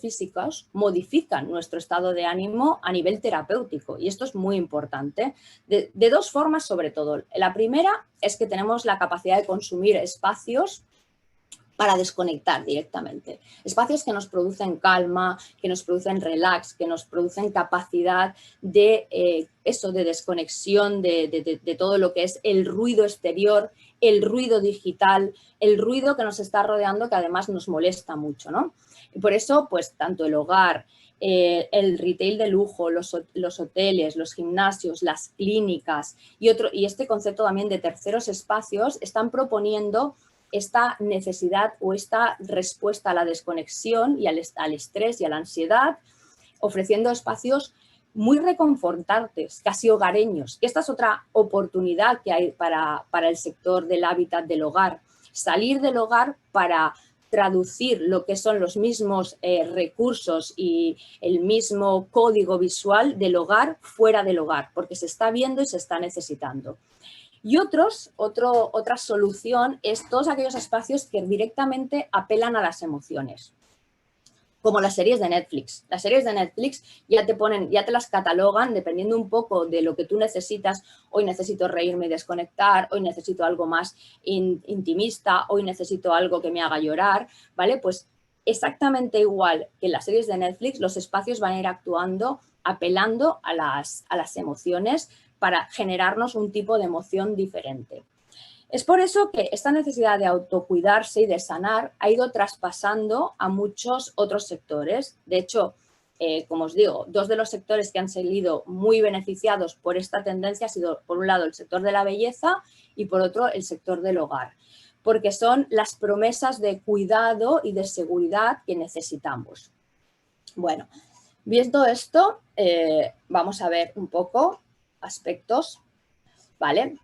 físicos modifican nuestro estado de ánimo a nivel terapéutico y esto es muy importante, de dos formas sobre todo. La primera es que tenemos la capacidad de consumir espacios para desconectar directamente. Espacios que nos producen calma, que nos producen relax, que nos producen capacidad de desconexión de todo lo que es el ruido exterior, el ruido digital, el ruido que nos está rodeando, que además nos molesta mucho, ¿no? Y por eso, pues, tanto el hogar, el retail de lujo, los hoteles, los gimnasios, las clínicas y este concepto también de terceros espacios están proponiendo esta necesidad o esta respuesta a la desconexión y al estrés y a la ansiedad, ofreciendo espacios muy reconfortantes, casi hogareños. Esta es otra oportunidad que hay para el sector del hábitat del hogar. Salir del hogar para traducir lo que son los mismos recursos y el mismo código visual del hogar fuera del hogar, porque se está viendo y se está necesitando. Y otra solución es todos aquellos espacios que directamente apelan a las emociones, como las series de Netflix. Las series de Netflix ya te las catalogan dependiendo un poco de lo que tú necesitas. Hoy necesito reírme y desconectar, hoy necesito algo más intimista, hoy necesito algo que me haga llorar, ¿vale? Pues exactamente igual que en las series de Netflix, los espacios van a ir actuando, apelando a las emociones para generarnos un tipo de emoción diferente. Es por eso que esta necesidad de autocuidarse y de sanar ha ido traspasando a muchos otros sectores. De hecho, como os digo, dos de los sectores que han salido muy beneficiados por esta tendencia ha sido, por un lado, el sector de la belleza y, por otro, el sector del hogar, porque son las promesas de cuidado y de seguridad que necesitamos. Bueno, viendo esto, vamos a ver un poco aspectos, ¿vale?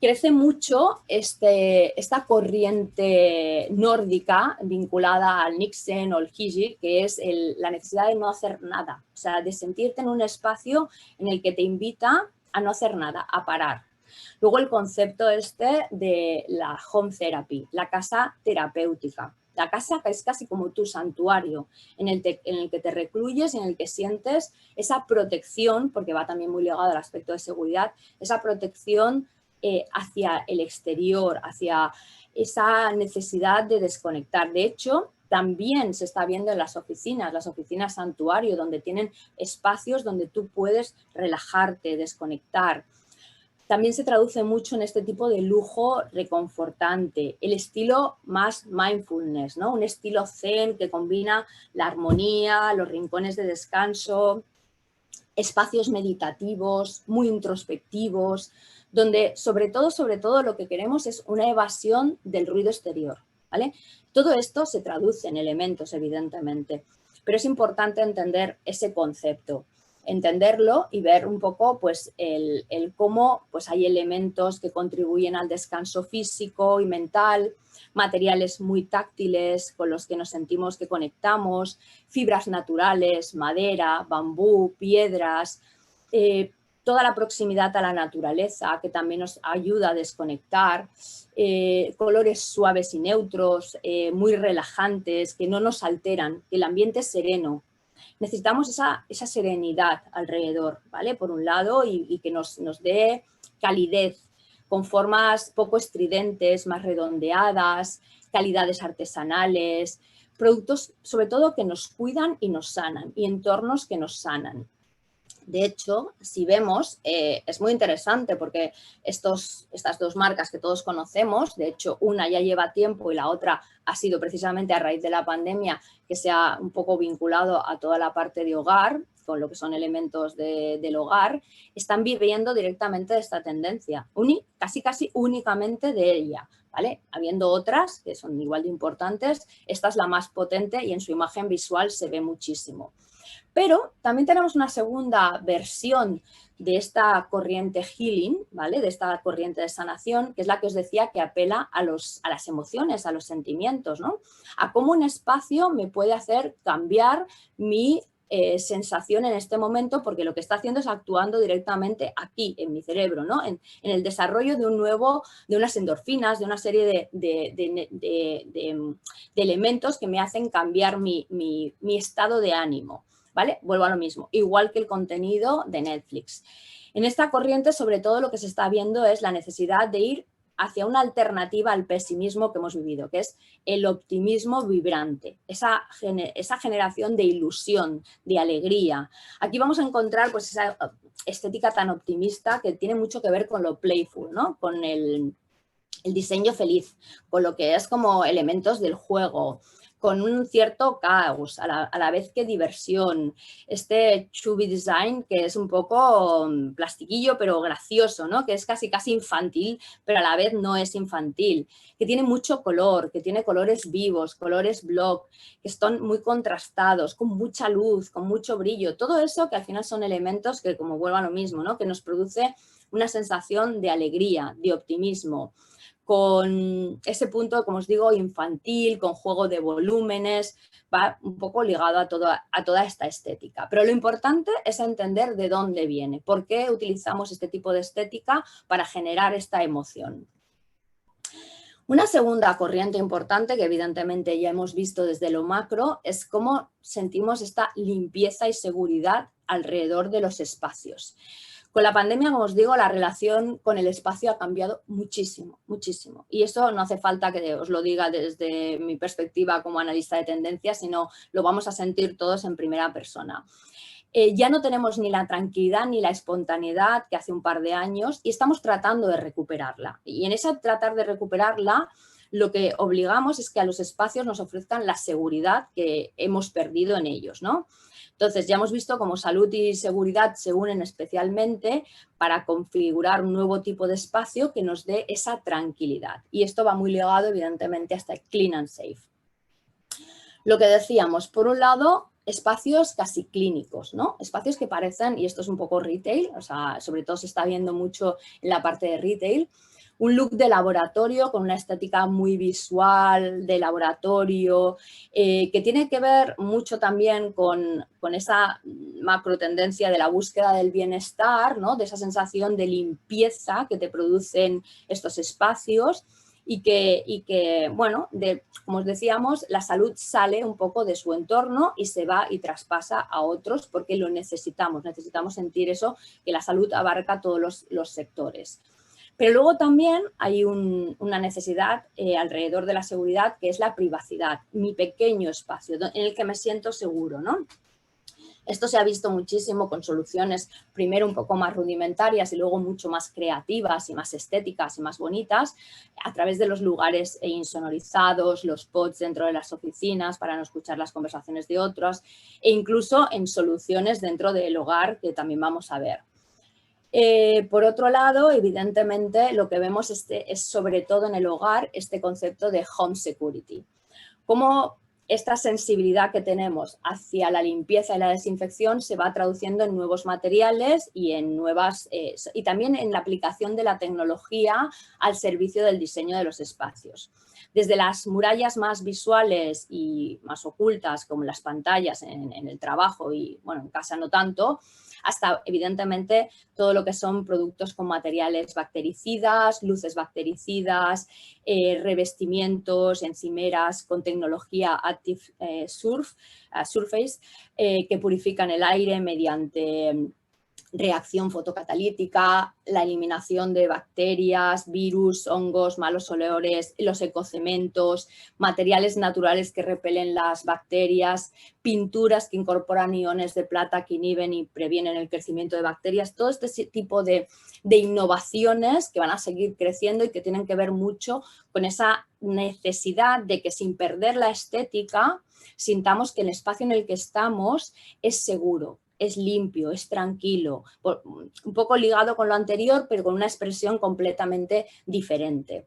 Crece mucho esta corriente nórdica vinculada al Niksen o el Hiji, que es la necesidad de no hacer nada, o sea, de sentirte en un espacio en el que te invita a no hacer nada, a parar. Luego el concepto de la home therapy, la casa terapéutica. La casa que es casi como tu santuario, en el que te recluyes y en el que sientes esa protección, porque va también muy ligado al aspecto de seguridad, esa protección hacia el exterior, hacia esa necesidad de desconectar. De hecho, también se está viendo en las oficinas santuario, donde tienen espacios donde tú puedes relajarte, desconectar. También se traduce mucho en este tipo de lujo reconfortante, el estilo más mindfulness, ¿no? Un estilo zen que combina la armonía, los rincones de descanso, espacios meditativos, muy introspectivos, donde sobre todo lo que queremos es una evasión del ruido exterior, ¿vale? Todo esto se traduce en elementos, evidentemente, pero es importante entender ese concepto, entenderlo y ver un poco pues, el cómo pues, hay elementos que contribuyen al descanso físico y mental, materiales muy táctiles con los que nos sentimos que conectamos, fibras naturales, madera, bambú, piedras, toda la proximidad a la naturaleza, que también nos ayuda a desconectar, colores suaves y neutros, muy relajantes, que no nos alteran, que el ambiente es sereno. Necesitamos esa serenidad alrededor, ¿vale? Por un lado, y que nos dé calidez, con formas poco estridentes, más redondeadas, calidades artesanales, productos sobre todo que nos cuidan y nos sanan, y entornos que nos sanan. De hecho, si vemos, es muy interesante porque estas dos marcas que todos conocemos, de hecho una ya lleva tiempo y la otra ha sido precisamente a raíz de la pandemia que se ha un poco vinculado a toda la parte de hogar, con lo que son elementos del hogar, están viviendo directamente de esta tendencia, casi únicamente de ella, ¿vale? Habiendo otras que son igual de importantes, esta es la más potente y en su imagen visual se ve muchísimo. Pero también tenemos una segunda versión de esta corriente healing, ¿vale? De esta corriente de sanación, que es la que os decía que apela a las emociones, a los sentimientos, ¿no? A cómo un espacio me puede hacer cambiar mi sensación en este momento, porque lo que está haciendo es actuando directamente aquí, en mi cerebro, ¿no? En el desarrollo de de unas endorfinas, de una serie de elementos que me hacen cambiar mi estado de ánimo. ¿Vale? Vuelvo a lo mismo, igual que el contenido de Netflix. En esta corriente, sobre todo, lo que se está viendo es la necesidad de ir hacia una alternativa al pesimismo que hemos vivido, que es el optimismo vibrante, esa generación de ilusión, de alegría. Aquí vamos a encontrar pues, esa estética tan optimista que tiene mucho que ver con lo playful, ¿no? Con el diseño feliz, con lo que es como elementos del juego, con un cierto caos, a la vez que diversión. Este chubby design que es un poco plastiquillo pero gracioso, ¿no? Que es casi infantil, pero a la vez no es infantil, que tiene mucho color, que tiene colores vivos, colores block, que están muy contrastados, con mucha luz, con mucho brillo. Todo eso que al final son elementos que, como vuelvo a lo mismo, ¿no? Que nos produce una sensación de alegría, de optimismo, con ese punto, como os digo, infantil, con juego de volúmenes, va un poco ligado a toda esta estética. Pero lo importante es entender de dónde viene, por qué utilizamos este tipo de estética para generar esta emoción. Una segunda corriente importante que evidentemente ya hemos visto desde lo macro es cómo sentimos esta limpieza y seguridad alrededor de los espacios. Con la pandemia, como os digo, la relación con el espacio ha cambiado muchísimo, muchísimo. Y eso no hace falta que os lo diga desde mi perspectiva como analista de tendencias, sino lo vamos a sentir todos en primera persona. Ya no tenemos ni la tranquilidad ni la espontaneidad que hace un par de años y estamos tratando de recuperarla. Y en esa tratar de recuperarla, lo que obligamos es que a los espacios nos ofrezcan la seguridad que hemos perdido en ellos, ¿no? Entonces, ya hemos visto cómo salud y seguridad se unen especialmente para configurar un nuevo tipo de espacio que nos dé esa tranquilidad. Y esto va muy ligado, evidentemente, hasta el clean and safe. Lo que decíamos, por un lado, espacios casi clínicos, ¿no? Espacios que parecen, y esto es un poco retail, o sea, sobre todo se está viendo mucho en la parte de retail, un look de laboratorio con una estética muy visual, de laboratorio, que tiene que ver mucho también con esa macro tendencia de la búsqueda del bienestar, ¿no? De esa sensación de limpieza que te producen estos espacios y que bueno, como os decíamos, la salud sale un poco de su entorno y se va y traspasa a otros porque lo necesitamos sentir eso, que la salud abarca todos los sectores. Pero luego también hay una necesidad alrededor de la seguridad, que es la privacidad, mi pequeño espacio en el que me siento seguro, ¿no? Esto se ha visto muchísimo con soluciones primero un poco más rudimentarias y luego mucho más creativas y más estéticas y más bonitas a través de los lugares insonorizados, los pods dentro de las oficinas para no escuchar las conversaciones de otros e incluso en soluciones dentro del hogar que también vamos a ver. Por otro lado, evidentemente, lo que vemos es sobre todo en el hogar este concepto de home security. Cómo esta sensibilidad que tenemos hacia la limpieza y la desinfección se va traduciendo en nuevos materiales y en y también en la aplicación de la tecnología al servicio del diseño de los espacios. Desde las murallas más visuales y más ocultas, como las pantallas en el trabajo y, bueno, en casa no tanto, hasta, evidentemente, todo lo que son productos con materiales bactericidas, luces bactericidas, revestimientos, encimeras con tecnología Active Surface, que purifican el aire mediante reacción fotocatalítica, la eliminación de bacterias, virus, hongos, malos olores, los ecocementos, materiales naturales que repelen las bacterias, pinturas que incorporan iones de plata que inhiben y previenen el crecimiento de bacterias. Todo este tipo de innovaciones que van a seguir creciendo y que tienen que ver mucho con esa necesidad de que, sin perder la estética, sintamos que el espacio en el que estamos es seguro, es limpio, es tranquilo, un poco ligado con lo anterior, pero con una expresión completamente diferente.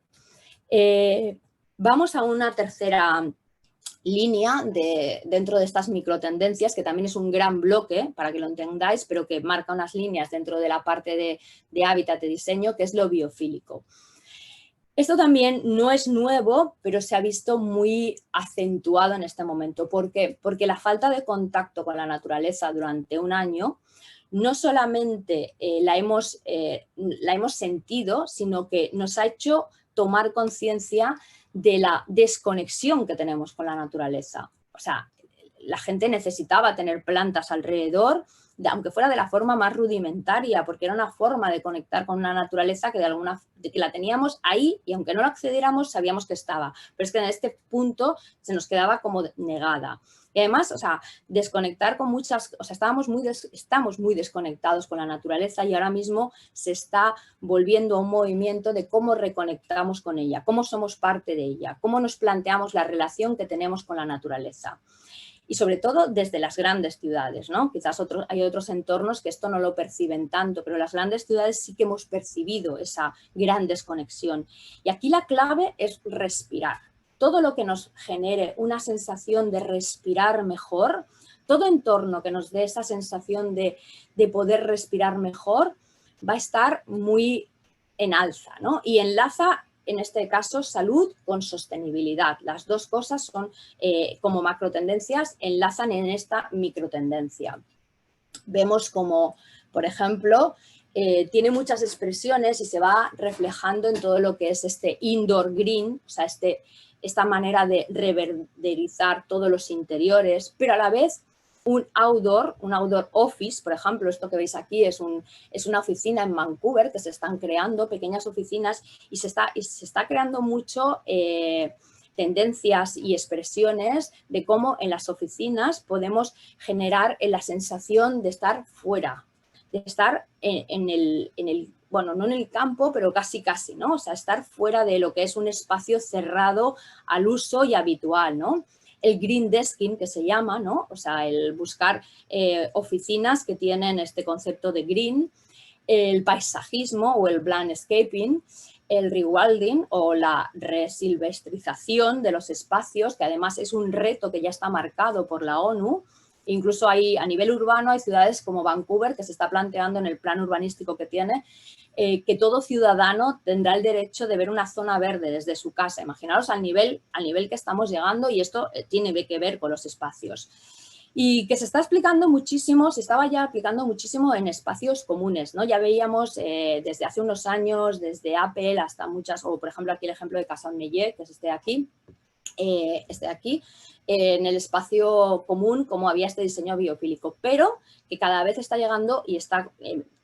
Vamos a una tercera línea dentro de estas microtendencias, que también es un gran bloque, para que lo entendáis, pero que marca unas líneas dentro de la parte de hábitat de diseño, que es lo biofílico. Esto también no es nuevo, pero se ha visto muy acentuado en este momento. ¿Por qué? Porque la falta de contacto con la naturaleza durante un año no solamente la hemos sentido, sino que nos ha hecho tomar conciencia de la desconexión que tenemos con la naturaleza. O sea, la gente necesitaba tener plantas alrededor, aunque fuera de la forma más rudimentaria, porque era una forma de conectar con una naturaleza que que la teníamos ahí, y aunque no la accediéramos sabíamos que estaba, pero es que en este punto se nos quedaba como negada. Y además, o sea, desconectar con muchas, o sea, estamos muy desconectados con la naturaleza, y ahora mismo se está volviendo a un movimiento de cómo reconectamos con ella, cómo somos parte de ella, cómo nos planteamos la relación que tenemos con la naturaleza. Y sobre todo desde las grandes ciudades, ¿no? Quizás hay otros entornos que esto no lo perciben tanto, pero las grandes ciudades sí que hemos percibido esa gran desconexión. Y aquí la clave es respirar. Todo lo que nos genere una sensación de respirar mejor, todo entorno que nos dé esa sensación de poder respirar mejor, va a estar muy en alza, ¿no? Y enlaza, en este caso, salud con sostenibilidad. Las dos cosas son, como macrotendencias, enlazan en esta microtendencia. Vemos como, por ejemplo, tiene muchas expresiones y se va reflejando en todo lo que es este indoor green, o sea, esta manera de reverderizar todos los interiores, pero a la vez un outdoor office. Por ejemplo, esto que veis aquí es una oficina en Vancouver, que se están creando pequeñas oficinas, y se está creando mucho tendencias y expresiones de cómo en las oficinas podemos generar la sensación de estar fuera, de estar bueno, no en el campo, pero casi, ¿no? O sea, estar fuera de lo que es un espacio cerrado al uso y habitual, ¿no? El green desking, que se llama, ¿no? O sea, el buscar oficinas que tienen este concepto de green, el paisajismo o el landscaping, el rewilding o la resilvestrización de los espacios, que además es un reto que ya está marcado por la ONU. Incluso a nivel urbano hay ciudades como Vancouver que se está planteando en el plan urbanístico que tiene, que todo ciudadano tendrá el derecho de ver una zona verde desde su casa. Imaginaros al nivel que estamos llegando, y esto tiene que ver con los espacios. Y que se está explicando muchísimo, se estaba ya aplicando muchísimo en espacios comunes, ¿no? Ya veíamos desde hace unos años, desde Apple hasta muchas, o por ejemplo aquí el ejemplo de Casa Meyer, que es este de aquí, en el espacio común, como había este diseño biofílico, pero que cada vez está llegando y está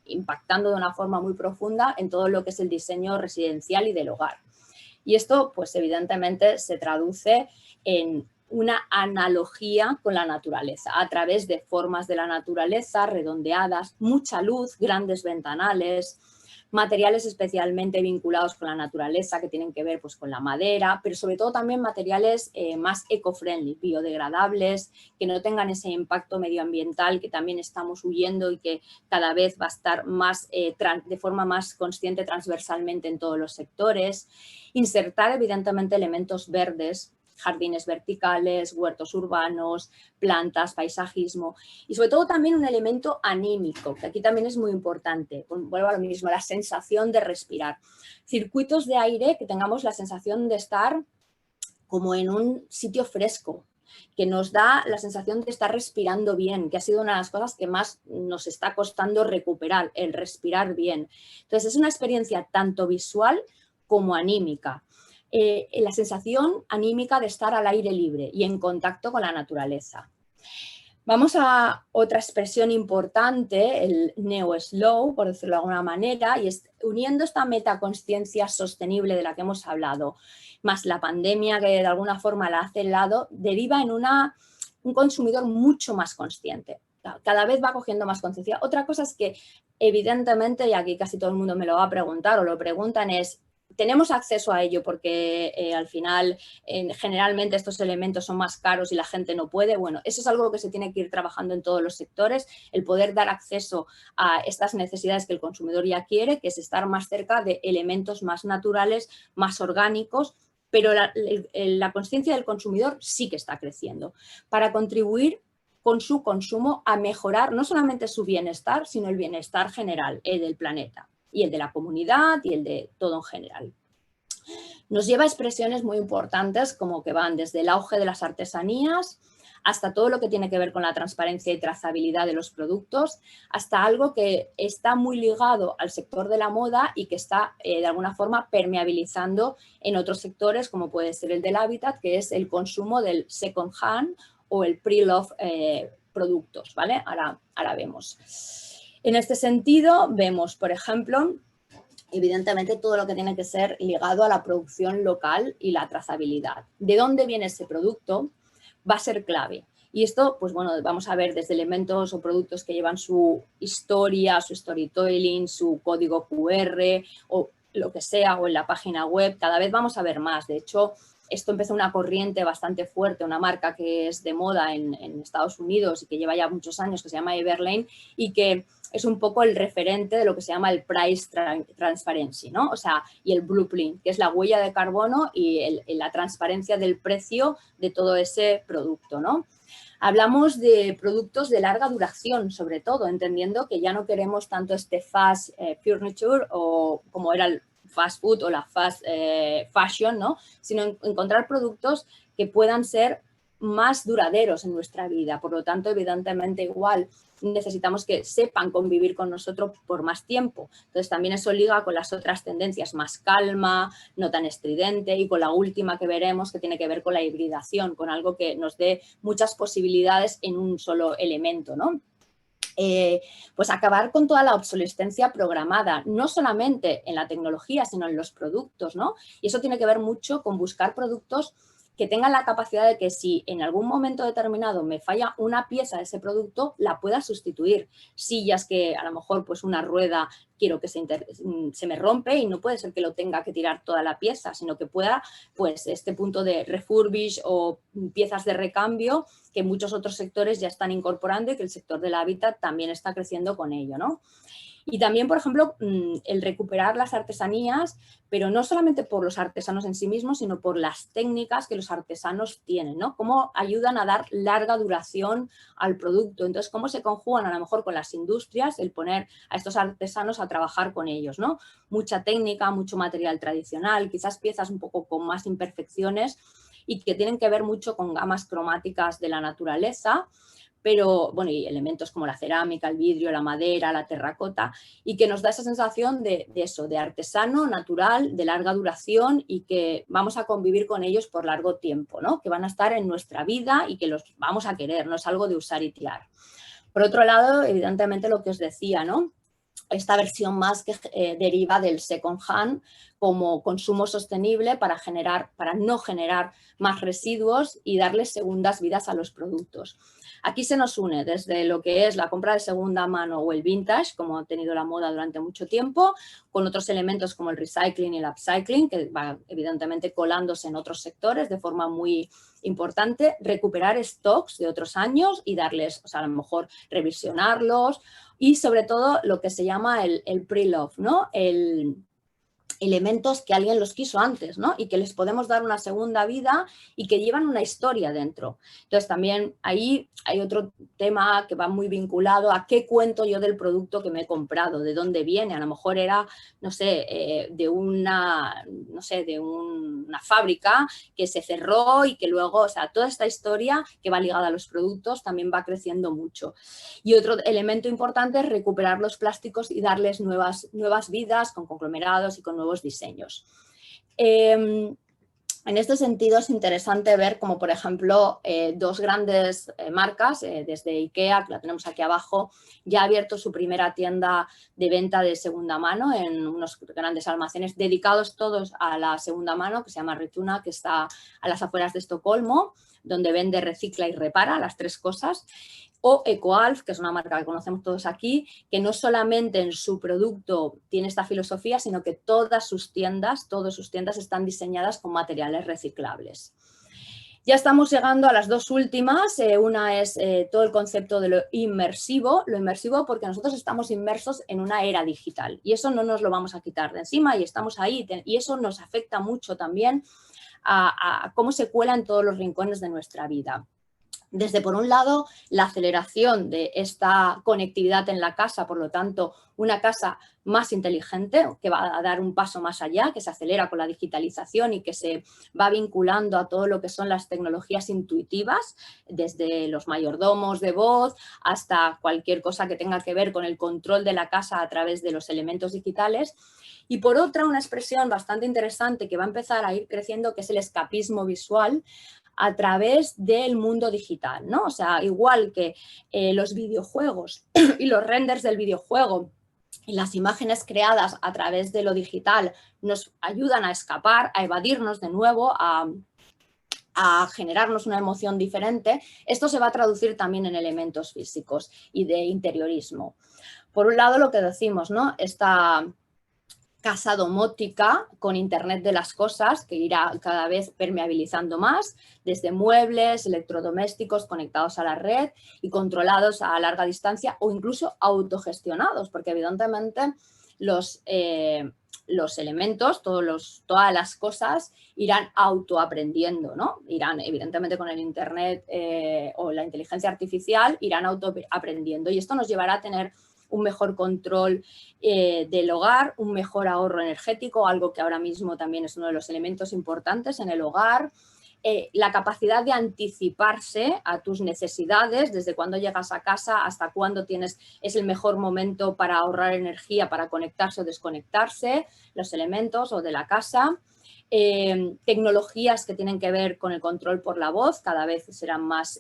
impactando de una forma muy profunda en todo lo que es el diseño residencial y del hogar. Y esto, pues evidentemente, se traduce en una analogía con la naturaleza, a través de formas de la naturaleza redondeadas, mucha luz, grandes ventanales, materiales especialmente vinculados con la naturaleza que tienen que ver, pues, con la madera, pero sobre todo también materiales más eco-friendly, biodegradables, que no tengan ese impacto medioambiental que también estamos huyendo y que cada vez va a estar más de forma más consciente transversalmente en todos los sectores. Insertar evidentemente elementos verdes jardines verticales, huertos urbanos, plantas, paisajismo y sobre todo también un elemento anímico, que aquí también es muy importante. Vuelvo a lo mismo, la sensación de respirar. Circuitos de aire que tengamos la sensación de estar como en un sitio fresco, que nos da la sensación de estar respirando bien, que ha sido una de las cosas que más nos está costando recuperar, el respirar bien. Entonces, es una experiencia tanto visual como anímica. La sensación anímica de estar al aire libre y en contacto con la naturaleza. Vamos a otra expresión importante, el neo-slow, por decirlo de alguna manera, y es uniendo esta metaconsciencia sostenible de la que hemos hablado, más la pandemia que de alguna forma la ha acelerado, deriva en un consumidor mucho más consciente. Cada vez va cogiendo más conciencia. Otra cosa es que, evidentemente, y aquí casi todo el mundo me lo va a preguntar o lo preguntan, es ¿tenemos acceso a ello porque al final generalmente estos elementos son más caros y la gente no puede? Bueno, eso es algo que se tiene que ir trabajando en todos los sectores, el poder dar acceso a estas necesidades que el consumidor ya quiere, que es estar más cerca de elementos más naturales, más orgánicos, pero la conciencia del consumidor sí que está creciendo para contribuir con su consumo a mejorar no solamente su bienestar, sino el bienestar general del planeta y el de la comunidad y el de todo en general. Nos lleva a expresiones muy importantes como que van desde el auge de las artesanías hasta todo lo que tiene que ver con la transparencia y trazabilidad de los productos, hasta algo que está muy ligado al sector de la moda y que está de alguna forma permeabilizando en otros sectores como puede ser el del hábitat, que es el consumo del second hand o el pre-love productos, ¿vale? Ahora vemos. En este sentido, vemos, por ejemplo, evidentemente todo lo que tiene que ser ligado a la producción local y la trazabilidad. ¿De dónde viene ese producto? Va a ser clave. Y esto, pues bueno, vamos a ver desde elementos o productos que llevan su historia, su storytelling, su código QR o lo que sea, o en la página web, cada vez vamos a ver más. De hecho, esto empezó una corriente bastante fuerte, una marca que es de moda en Estados Unidos y que lleva ya muchos años, que se llama Everlane y que es un poco el referente de lo que se llama el price transparency, ¿no? O sea, y el blueprint, que es la huella de carbono y la transparencia del precio de todo ese producto, ¿no? Hablamos de productos de larga duración, sobre todo, entendiendo que ya no queremos tanto este fast furniture o como era el fast food o la fast fashion, ¿no? Sino encontrar productos que puedan ser más duraderos en nuestra vida. Por lo tanto, evidentemente, igual necesitamos que sepan convivir con nosotros por más tiempo. Entonces, también eso liga con las otras tendencias, más calma, no tan estridente, y con la última que veremos, que tiene que ver con la hibridación, con algo que nos dé muchas posibilidades en un solo elemento, ¿no? Pues acabar con toda la obsolescencia programada, no solamente en la tecnología, sino en los productos, ¿no? Y eso tiene que ver mucho con buscar productos que tengan la capacidad de que si en algún momento determinado me falla una pieza de ese producto, la pueda sustituir. Sillas que a lo mejor pues una rueda quiero que se me rompe y no puede ser que lo tenga que tirar toda la pieza, sino que pueda pues este punto de refurbish o piezas de recambio que muchos otros sectores ya están incorporando y que el sector del hábitat también está creciendo con ello, ¿no? Y también, por ejemplo, el recuperar las artesanías, pero no solamente por los artesanos en sí mismos, sino por las técnicas que los artesanos tienen, ¿no? Cómo ayudan a dar larga duración al producto. Entonces, cómo se conjugan a lo mejor con las industrias el poner a estos artesanos a trabajar con ellos, ¿no? Mucha técnica, mucho material tradicional, quizás piezas un poco con más imperfecciones y que tienen que ver mucho con gamas cromáticas de la naturaleza, pero bueno, y elementos como la cerámica, el vidrio, la madera, la terracota, y que nos da esa sensación de eso, de artesano, natural, de larga duración y que vamos a convivir con ellos por largo tiempo, ¿no? Que van a estar en nuestra vida y que los vamos a querer, no es algo de usar y tirar. Por otro lado, evidentemente lo que os decía, ¿no? Esta versión más que deriva del second hand como consumo sostenible para no generar más residuos y darles segundas vidas a los productos. Aquí se nos une desde lo que es la compra de segunda mano o el vintage, como ha tenido la moda durante mucho tiempo, con otros elementos como el recycling y el upcycling, que va evidentemente colándose en otros sectores de forma muy importante, recuperar stocks de otros años y darles, o sea, a lo mejor revisionarlos y sobre todo lo que se llama el pre-love, ¿no? elementos que alguien los quiso antes, ¿no? Y que les podemos dar una segunda vida y que llevan una historia dentro. Entonces también ahí hay otro tema que va muy vinculado a qué cuento yo del producto que me he comprado, de dónde viene. A lo mejor era, no sé, de una fábrica que se cerró y que luego, o sea, toda esta historia que va ligada a los productos también va creciendo mucho. Y otro elemento importante es recuperar los plásticos y darles nuevas vidas con conglomerados y con nuevos diseños. En este sentido es interesante ver como, por ejemplo, dos grandes marcas, desde IKEA, que la tenemos aquí abajo, ya ha abierto su primera tienda de venta de segunda mano en unos grandes almacenes dedicados todos a la segunda mano, que se llama Rituna, que está a las afueras de Estocolmo, donde vende, recicla y repara las tres cosas. O EcoAlf, que es una marca que conocemos todos aquí, que no solamente en su producto tiene esta filosofía, sino que todas sus tiendas están diseñadas con materiales reciclables. Ya estamos llegando a las dos últimas. Una es todo el concepto de lo inmersivo porque nosotros estamos inmersos en una era digital y eso no nos lo vamos a quitar de encima y estamos ahí y eso nos afecta mucho también a cómo se cuela en todos los rincones de nuestra vida. Desde, por un lado, la aceleración de esta conectividad en la casa, por lo tanto, una casa más inteligente, que va a dar un paso más allá, que se acelera con la digitalización y que se va vinculando a todo lo que son las tecnologías intuitivas, desde los mayordomos de voz hasta cualquier cosa que tenga que ver con el control de la casa a través de los elementos digitales. Y por otra, una expresión bastante interesante que va a empezar a ir creciendo, que es el escapismo visual, a través del mundo digital, ¿no? O sea, igual que los videojuegos y los renders del videojuego y las imágenes creadas a través de lo digital nos ayudan a escapar, a evadirnos de nuevo, a generarnos una emoción diferente, esto se va a traducir también en elementos físicos y de interiorismo. Por un lado, lo que decimos, ¿no? Esta casa domótica con Internet de las cosas que irá cada vez permeabilizando más, desde muebles, electrodomésticos conectados a la red y controlados a larga distancia o incluso autogestionados, porque evidentemente los elementos, todas las cosas irán autoaprendiendo, ¿no? Irán, evidentemente, con el Internet o la inteligencia artificial, irán autoaprendiendo y esto nos llevará a tener un mejor control del hogar, un mejor ahorro energético, algo que ahora mismo también es uno de los elementos importantes en el hogar, la capacidad de anticiparse a tus necesidades, desde cuando llegas a casa hasta cuándo es el mejor momento para ahorrar energía, para conectarse o desconectarse, los elementos o de la casa. Tecnologías que tienen que ver con el control por la voz, cada vez serán más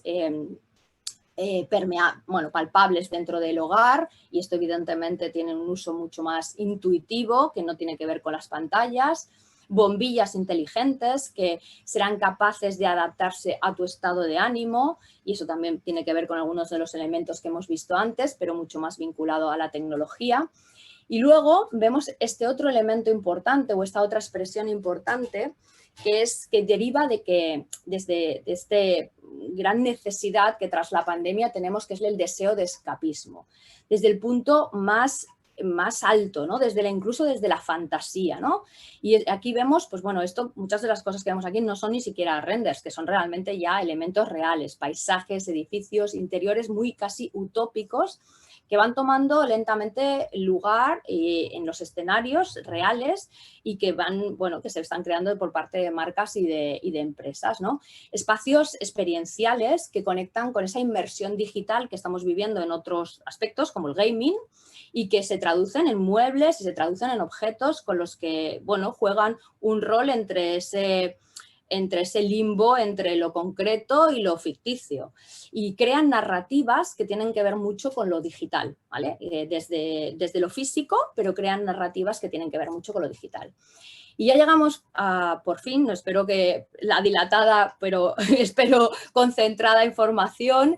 palpables dentro del hogar y esto evidentemente tiene un uso mucho más intuitivo que no tiene que ver con las pantallas, bombillas inteligentes que serán capaces de adaptarse a tu estado de ánimo y eso también tiene que ver con algunos de los elementos que hemos visto antes, pero mucho más vinculado a la tecnología. Y luego vemos este otro elemento importante o esta otra expresión importante que deriva de este gran necesidad que tras la pandemia tenemos, que es el deseo de escapismo, desde el punto más alto, ¿no? Incluso desde la fantasía, ¿no? Y aquí vemos, pues bueno, muchas de las cosas que vemos aquí no son ni siquiera renders, que son realmente ya elementos reales, paisajes, edificios, interiores muy casi utópicos, que van tomando lentamente lugar en los escenarios reales y que que se están creando por parte de marcas y de empresas, ¿no? Espacios experienciales que conectan con esa inmersión digital que estamos viviendo en otros aspectos como el gaming y que se traducen en muebles y se traducen en objetos con los que, juegan un rol entre ese limbo entre lo concreto y lo ficticio y crean narrativas que tienen que ver mucho con lo digital, ¿vale? Desde lo físico, pero crean narrativas que tienen que ver mucho con lo digital. Y ya llegamos por fin, espero que la dilatada, pero espero concentrada información,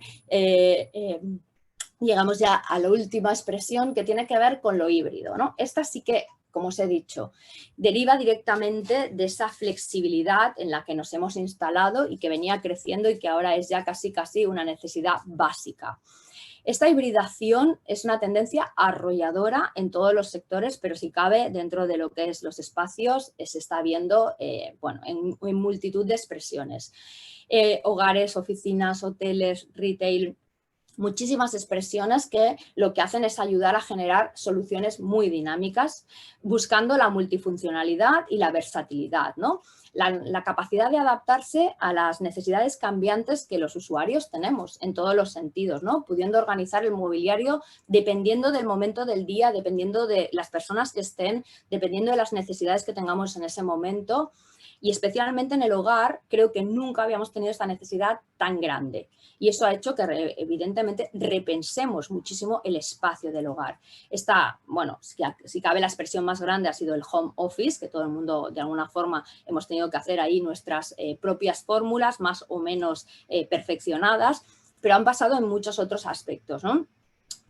llegamos ya a la última expresión que tiene que ver con lo híbrido, ¿no? Esta sí que, como os he dicho, deriva directamente de esa flexibilidad en la que nos hemos instalado y que venía creciendo y que ahora es ya casi una necesidad básica. Esta hibridación es una tendencia arrolladora en todos los sectores, pero si cabe dentro de lo que es los espacios, se está viendo bueno, en multitud de expresiones. Hogares, oficinas, hoteles, retail, muchísimas expresiones que lo que hacen es ayudar a generar soluciones muy dinámicas, buscando la multifuncionalidad y la versatilidad, ¿no? La capacidad de adaptarse a las necesidades cambiantes que los usuarios tenemos en todos los sentidos, ¿no? Pudiendo organizar el mobiliario dependiendo del momento del día, dependiendo de las personas que estén, dependiendo de las necesidades que tengamos en ese momento. Y especialmente en el hogar, creo que nunca habíamos tenido esta necesidad tan grande. Y eso ha hecho que, evidentemente, repensemos muchísimo el espacio del hogar. Bueno, si cabe la expresión más grande ha sido el home office, que todo el mundo, de alguna forma, hemos tenido que hacer ahí nuestras propias fórmulas, más o menos perfeccionadas, pero han pasado en muchos otros aspectos, ¿no?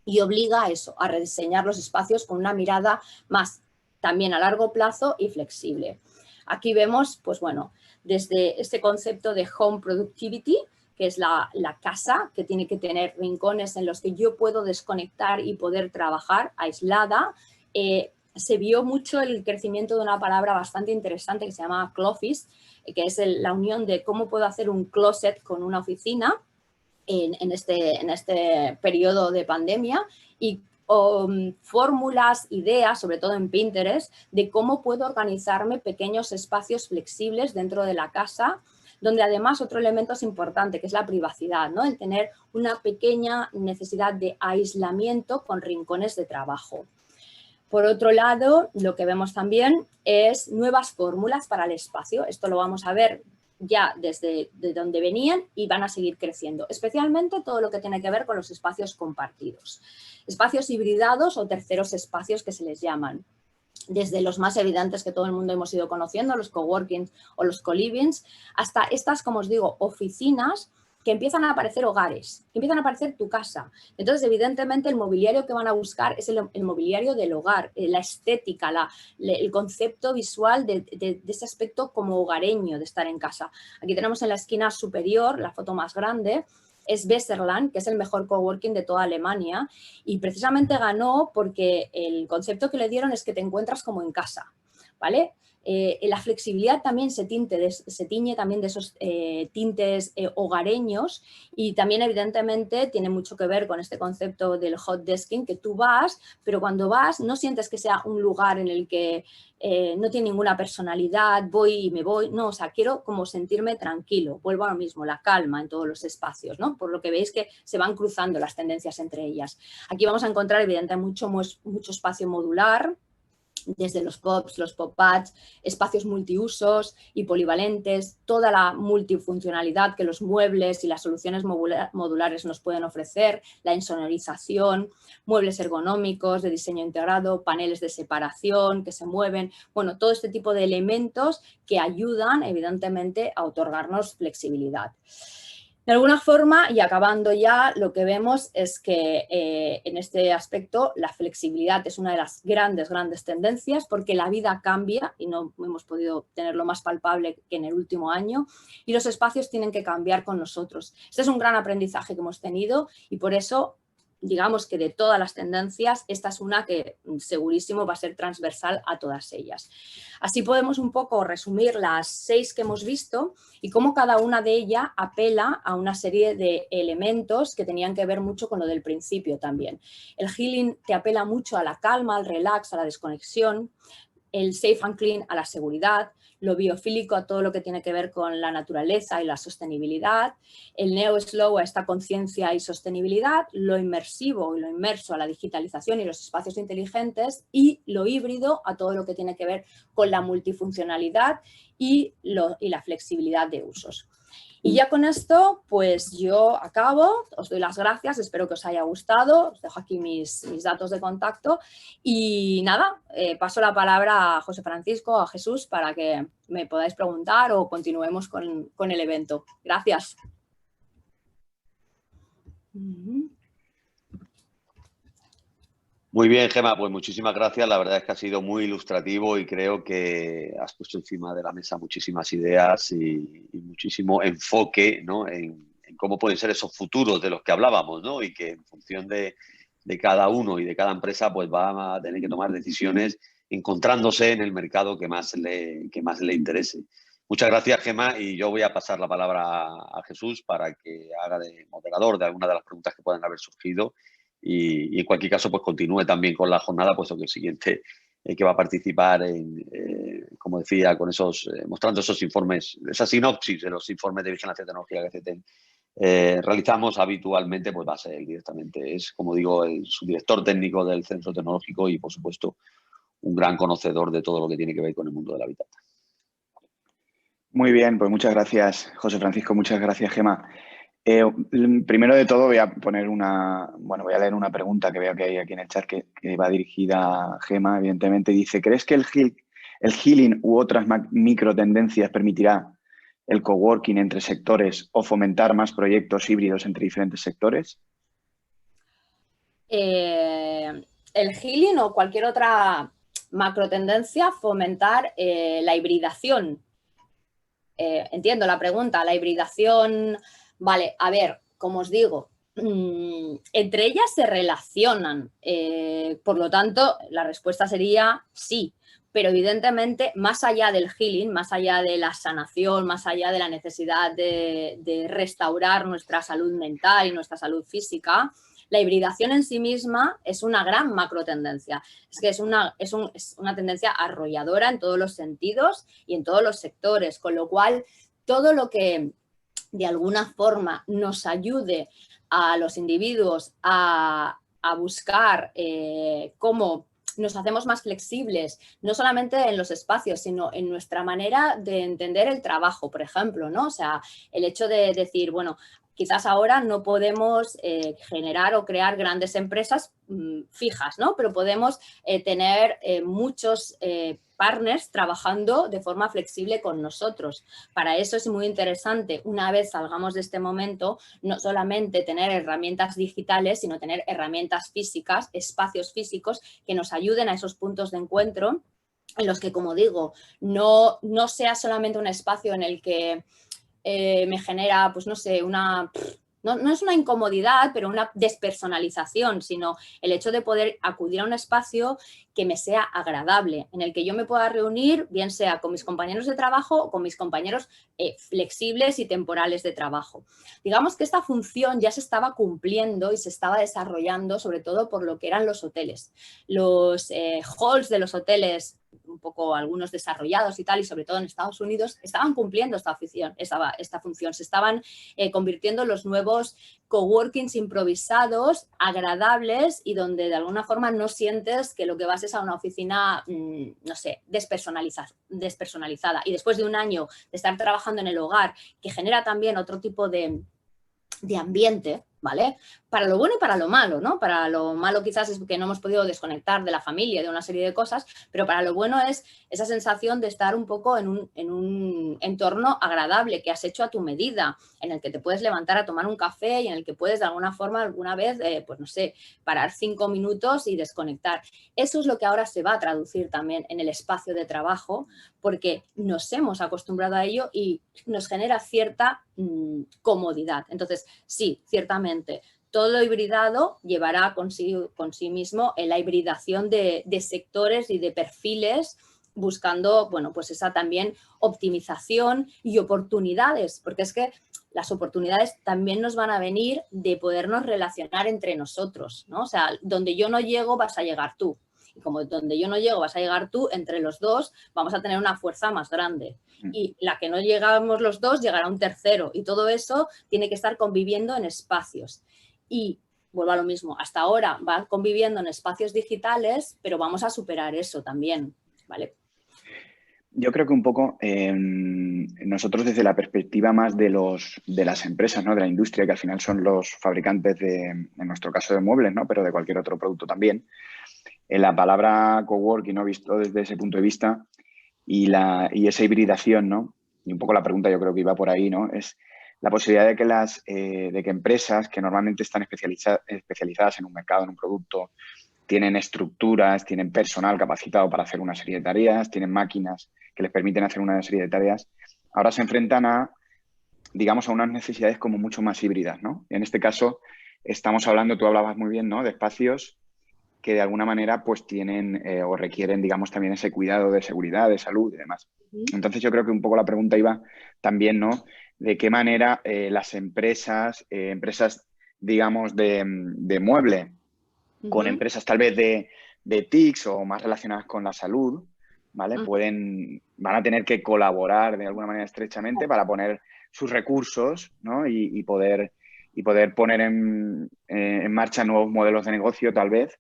Y obliga a eso, a rediseñar los espacios con una mirada más también a largo plazo y flexible. Aquí vemos, pues bueno, desde este concepto de home productivity, que es la casa, que tiene que tener rincones en los que yo puedo desconectar y poder trabajar aislada. Se vio mucho el crecimiento de una palabra bastante interesante que se llama clofice, que es la unión de cómo puedo hacer un closet con una oficina en este periodo de pandemia y fórmulas, ideas, sobre todo en Pinterest, de cómo puedo organizarme pequeños espacios flexibles dentro de la casa, donde además otro elemento es importante, que es la privacidad, ¿no? El tener una pequeña necesidad de aislamiento con rincones de trabajo. Por otro lado, lo que vemos también es nuevas fórmulas para el espacio. Esto lo vamos a ver ya desde donde venían y van a seguir creciendo, especialmente todo lo que tiene que ver con los espacios compartidos. Espacios hibridados o terceros espacios que se les llaman, desde los más evidentes que todo el mundo hemos ido conociendo, los coworkings o los co-livings, hasta estas, como os digo, oficinas que empiezan a aparecer hogares, que empiezan a aparecer tu casa. Entonces, evidentemente, el mobiliario que van a buscar es el mobiliario del hogar, la estética, el concepto visual de ese aspecto como hogareño de estar en casa. Aquí tenemos en la esquina superior, la foto más grande, es Weserland, que es el mejor coworking de toda Alemania, y precisamente ganó porque el concepto que le dieron es que te encuentras como en casa, ¿vale? La flexibilidad también se tiñe también de esos tintes hogareños y también evidentemente tiene mucho que ver con este concepto del hot desking, que tú vas, pero cuando vas no sientes que sea un lugar en el que no tiene ninguna personalidad, voy y me voy, no, o sea, quiero como sentirme tranquilo, vuelvo a lo mismo, la calma en todos los espacios, ¿no? Por lo que veis que se van cruzando las tendencias entre ellas. Aquí vamos a encontrar evidentemente mucho espacio modular, desde los POPs, los pop-pads, espacios multiusos y polivalentes, toda la multifuncionalidad que los muebles y las soluciones modulares nos pueden ofrecer, la insonorización, muebles ergonómicos de diseño integrado, paneles de separación que se mueven, bueno, todo este tipo de elementos que ayudan evidentemente a otorgarnos flexibilidad. De alguna forma, y acabando ya, lo que vemos es que en este aspecto la flexibilidad es una de las grandes tendencias porque la vida cambia y no hemos podido tenerlo más palpable que en el último año y los espacios tienen que cambiar con nosotros. Este es un gran aprendizaje que hemos tenido y por eso, digamos que de todas las tendencias, esta es una que segurísimo va a ser transversal a todas ellas. Así podemos un poco resumir las 6 que hemos visto y cómo cada una de ellas apela a una serie de elementos que tenían que ver mucho con lo del principio también. El healing te apela mucho a la calma, al relax, a la desconexión, el safe and clean a la seguridad, lo biofílico a todo lo que tiene que ver con la naturaleza y la sostenibilidad, el neo-slow a esta conciencia y sostenibilidad, lo inmersivo y lo inmerso a la digitalización y los espacios inteligentes y lo híbrido a todo lo que tiene que ver con la multifuncionalidad y la flexibilidad de usos. Y ya con esto, pues yo acabo, os doy las gracias, espero que os haya gustado, os dejo aquí mis datos de contacto y nada, paso la palabra a José Francisco, a Jesús, para que me podáis preguntar o continuemos con el evento. Gracias. Muy bien, Gemma, pues muchísimas gracias. La verdad es que ha sido muy ilustrativo y creo que has puesto encima de la mesa muchísimas ideas y muchísimo enfoque, ¿no? en cómo pueden ser esos futuros de los que hablábamos, ¿no? Y que en función de cada uno y de cada empresa, pues va a tener que tomar decisiones encontrándose en el mercado que más le interese. Muchas gracias, Gemma, y yo voy a pasar la palabra a Jesús para que haga de moderador de alguna de las preguntas que puedan haber surgido y en cualquier caso, pues continúe también con la jornada, puesto que el siguiente que va a participar como decía, con mostrando esos informes, esa sinopsis de los informes de vigilancia tecnológica que realizamos habitualmente, pues va a ser él directamente. Es, como digo, el subdirector técnico del Centro Tecnológico y, por supuesto, un gran conocedor de todo lo que tiene que ver con el mundo del hábitat. Muy bien, pues muchas gracias, José Francisco, muchas gracias, Gemma. Primero de todo voy a leer una pregunta que veo que hay aquí en el chat que va dirigida a Gemma, evidentemente. Dice, ¿crees que el healing u otras microtendencias permitirá el coworking entre sectores o fomentar más proyectos híbridos entre diferentes sectores? El healing o cualquier otra macrotendencia, fomentar la hibridación. Entiendo la pregunta, la hibridación, vale, a ver, como os digo, entre ellas se relacionan, por lo tanto, la respuesta sería sí, pero evidentemente, más allá del healing, más allá de la sanación, más allá de la necesidad de restaurar nuestra salud mental y nuestra salud física, la hibridación en sí misma es una gran macrotendencia. Es que es una tendencia arrolladora en todos los sentidos y en todos los sectores, con lo cual todo lo que de alguna forma nos ayude a los individuos a buscar cómo nos hacemos más flexibles, no solamente en los espacios, sino en nuestra manera de entender el trabajo, por ejemplo, ¿no? O sea, el hecho de decir, bueno, quizás ahora no podemos generar o crear grandes empresas fijas, ¿no? Pero podemos tener muchos partners trabajando de forma flexible con nosotros. Para eso es muy interesante, una vez salgamos de este momento, no solamente tener herramientas digitales, sino tener herramientas físicas, espacios físicos que nos ayuden a esos puntos de encuentro en los que, como digo, no sea solamente un espacio en el que me genera, pues no sé, no es una incomodidad, pero una despersonalización, sino el hecho de poder acudir a un espacio que me sea agradable, en el que yo me pueda reunir, bien sea con mis compañeros de trabajo o con mis compañeros flexibles y temporales de trabajo. Digamos que esta función ya se estaba cumpliendo y se estaba desarrollando, sobre todo por lo que eran los hoteles. Los halls de los hoteles, un poco algunos desarrollados y tal, y sobre todo en Estados Unidos, estaban cumpliendo esta función, se estaban convirtiendo en los nuevos coworkings improvisados, agradables y donde de alguna forma no sientes que lo que vas es a una oficina, no sé, despersonalizada. Y después de un año de estar trabajando en el hogar, que genera también otro tipo de ambiente, ¿vale? Para lo bueno y para lo malo, ¿no? Para lo malo quizás es que no hemos podido desconectar de la familia, de una serie de cosas, pero para lo bueno es esa sensación de estar un poco en un entorno agradable que has hecho a tu medida, en el que te puedes levantar a tomar un café y en el que puedes de alguna forma, alguna vez, pues no sé, parar 5 minutos y desconectar. Eso es lo que ahora se va a traducir también en el espacio de trabajo, porque nos hemos acostumbrado a ello y nos genera cierta comodidad. Entonces, sí, ciertamente, todo lo hibridado llevará con sí mismo la hibridación de sectores y de perfiles, buscando, bueno, pues esa también optimización y oportunidades, porque es que las oportunidades también nos van a venir de podernos relacionar entre nosotros, ¿no? O sea, donde yo no llego vas a llegar tú. Y como donde yo no llego vas a llegar tú, entre los dos vamos a tener una fuerza más grande. Y la que no llegamos los dos, llegará un tercero. Y todo eso tiene que estar conviviendo en espacios. Y vuelvo a lo mismo, hasta ahora va conviviendo en espacios digitales, pero vamos a superar eso también, ¿vale? Yo creo que un poco nosotros desde la perspectiva más de las empresas, ¿no? De la industria, que al final son los fabricantes en nuestro caso de muebles, ¿no? Pero de cualquier otro producto también. La palabra coworking, ¿no? Visto desde ese punto de vista y esa hibridación, ¿no? Y un poco la pregunta yo creo que iba por ahí, ¿no? Es la posibilidad de que empresas que normalmente están especializadas en un mercado, en un producto, tienen estructuras, tienen personal capacitado para hacer una serie de tareas, tienen máquinas que les permiten hacer una serie de tareas, ahora se enfrentan a digamos, a unas necesidades como mucho más híbridas, ¿no? En este caso, estamos hablando, tú hablabas muy bien, ¿no? De espacios que de alguna manera pues tienen o requieren, digamos, también ese cuidado de seguridad, de salud y demás. Entonces yo creo que un poco la pregunta iba también, ¿no? De qué manera las empresas, digamos, de mueble, con empresas tal vez de TICs o más relacionadas con la salud, ¿vale? Van a tener que colaborar de alguna manera estrechamente para poner sus recursos, ¿no? Y poder poner en marcha nuevos modelos de negocio, tal vez,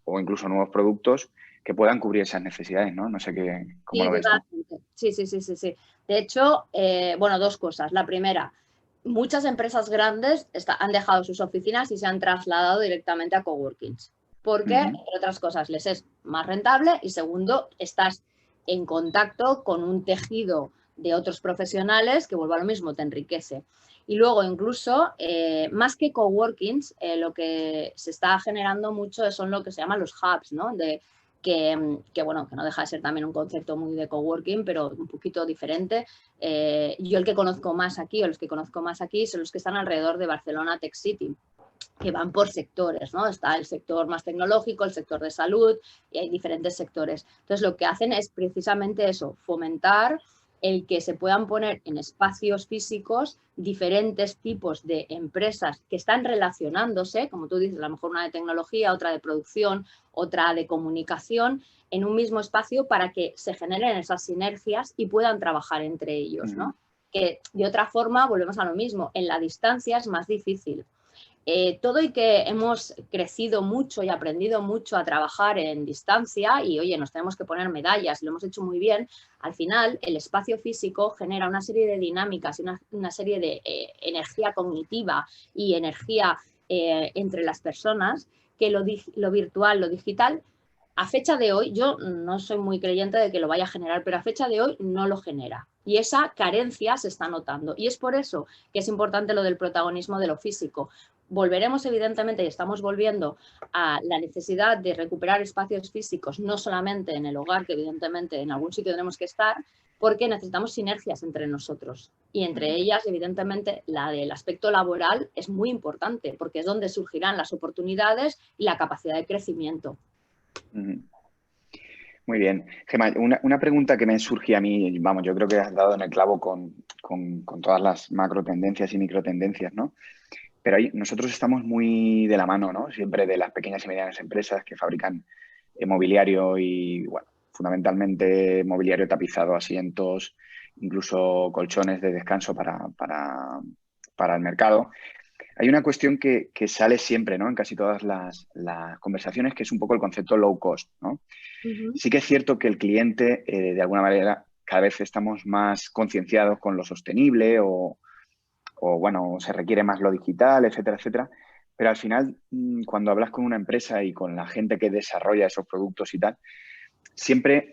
o incluso nuevos productos que puedan cubrir esas necesidades, ¿no? No sé cómo Sí, lo ves tú. totalmente. Sí. De hecho, bueno, dos cosas. La primera, muchas empresas grandes han dejado sus oficinas y se han trasladado directamente a coworkings. Porque, entre otras cosas, les es más rentable y segundo, estás en contacto con un tejido de otros profesionales que, vuelvo a lo mismo, te enriquece. Y luego, incluso, más que coworkings, lo que se está generando mucho son lo que se llaman los hubs, ¿no? Bueno, que no deja de ser también un concepto muy de coworking, pero un poquito diferente. Yo el que conozco más aquí, o los que conozco más aquí, son los que están alrededor de Barcelona Tech City, que van por sectores, ¿no? Está el sector más tecnológico, el sector de salud, y hay diferentes sectores. Entonces, lo que hacen es precisamente eso, fomentar el que se puedan poner en espacios físicos diferentes tipos de empresas que están relacionándose, como tú dices, a lo mejor una de tecnología, otra de producción, otra de comunicación, en un mismo espacio para que se generen esas sinergias y puedan trabajar entre ellos, ¿no? Que de otra forma, volvemos a lo mismo, en la distancia es más difícil. Todo y que hemos crecido mucho y aprendido mucho a trabajar en distancia y, oye, nos tenemos que poner medallas, lo hemos hecho muy bien, al final el espacio físico genera una serie de dinámicas y una serie de energía cognitiva y energía entre las personas que lo virtual, lo digital, a fecha de hoy, yo no soy muy creyente de que lo vaya a generar, pero a fecha de hoy no lo genera. Y esa carencia se está notando. Y es por eso que es importante lo del protagonismo de lo físico. Volveremos, evidentemente, y estamos volviendo a la necesidad de recuperar espacios físicos, no solamente en el hogar, que evidentemente en algún sitio tenemos que estar, porque necesitamos sinergias entre nosotros. Y entre ellas, evidentemente, la del aspecto laboral es muy importante, porque es donde surgirán las oportunidades y la capacidad de crecimiento. Muy bien. Gemma, una pregunta que me surge a mí, vamos, yo creo que has dado en el clavo con todas las macro tendencias y micro tendencias, ¿no? Pero ahí nosotros estamos muy de la mano, ¿no? Siempre de las pequeñas y medianas empresas que fabrican mobiliario y, bueno, fundamentalmente mobiliario tapizado, asientos, incluso colchones de descanso para el mercado. Hay una cuestión que sale siempre, ¿no? En casi todas las conversaciones, que es un poco el concepto low cost, ¿no? Sí que es cierto que el cliente, de alguna manera, cada vez estamos más concienciados con lo sostenible o, bueno, se requiere más lo digital, etcétera, etcétera. Pero al final, cuando hablas con una empresa y con la gente que desarrolla esos productos y tal, siempre,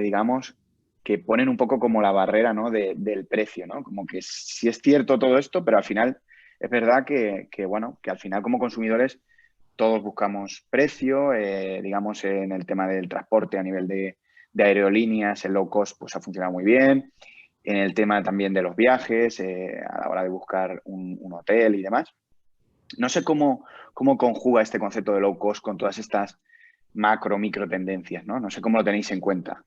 digamos, que ponen un poco como la barrera, ¿no? del precio, ¿no? Como que sí es cierto todo esto, pero al final es verdad bueno, que al final como consumidores todos buscamos precio, digamos, en el tema del transporte a nivel de aerolíneas, el low cost pues ha funcionado muy bien. En el tema también de los viajes, a la hora de buscar un hotel y demás. No sé cómo conjuga este concepto de low cost con todas estas macro, micro tendencias, ¿no? No sé cómo lo tenéis en cuenta.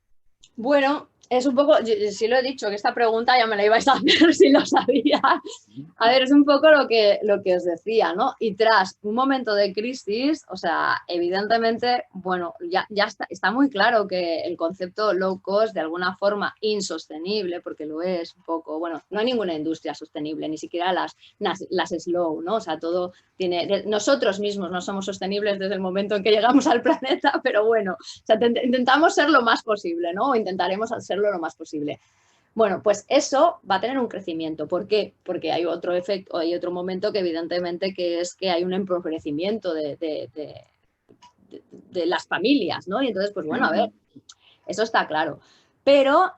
Bueno, es un poco, sí lo he dicho, que esta pregunta ya me la ibais a hacer si lo sabía. A ver, es un poco lo que os decía, ¿no? Y tras un momento de crisis, o sea, evidentemente, bueno, ya está muy claro que el concepto low cost, de alguna forma insostenible, porque lo es un poco, bueno, no hay ninguna industria sostenible, ni siquiera las slow, ¿no? O sea, todo tiene, nosotros mismos no somos sostenibles desde el momento en que llegamos al planeta, pero bueno, o sea, intentamos ser lo más posible, ¿no? O intentaremos hacerlo lo más posible. Bueno, pues eso va a tener un crecimiento. ¿Por qué? Porque hay otro efecto, hay otro momento que evidentemente que es que hay un empobrecimiento de las familias, ¿no? Y entonces, pues bueno, a ver, eso está claro. Pero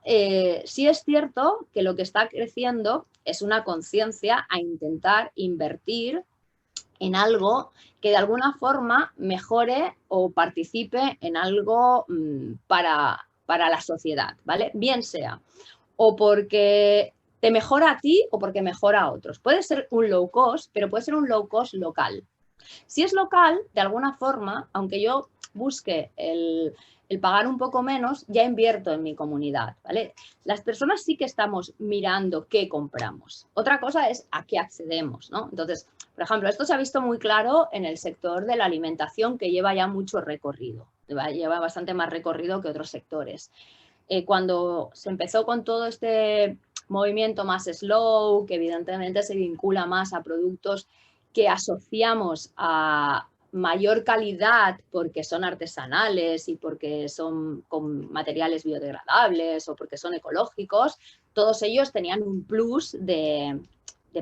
sí es cierto que lo que está creciendo es una conciencia a intentar invertir en algo que de alguna forma mejore o participe en algo para la sociedad, ¿vale? Bien sea o porque te mejora a ti o porque mejora a otros. Puede ser un low cost, pero puede ser un low cost local. Si es local, de alguna forma, aunque yo busque el pagar un poco menos, ya invierto en mi comunidad, ¿vale? Las personas sí que estamos mirando qué compramos. Otra cosa es a qué accedemos, ¿no? Entonces, por ejemplo, esto se ha visto muy claro en el sector de la alimentación, que lleva ya mucho recorrido, lleva bastante más recorrido que otros sectores. Cuando se empezó con todo este movimiento más slow, que evidentemente se vincula más a productos que asociamos a mayor calidad porque son artesanales y porque son con materiales biodegradables o porque son ecológicos, todos ellos tenían un plus de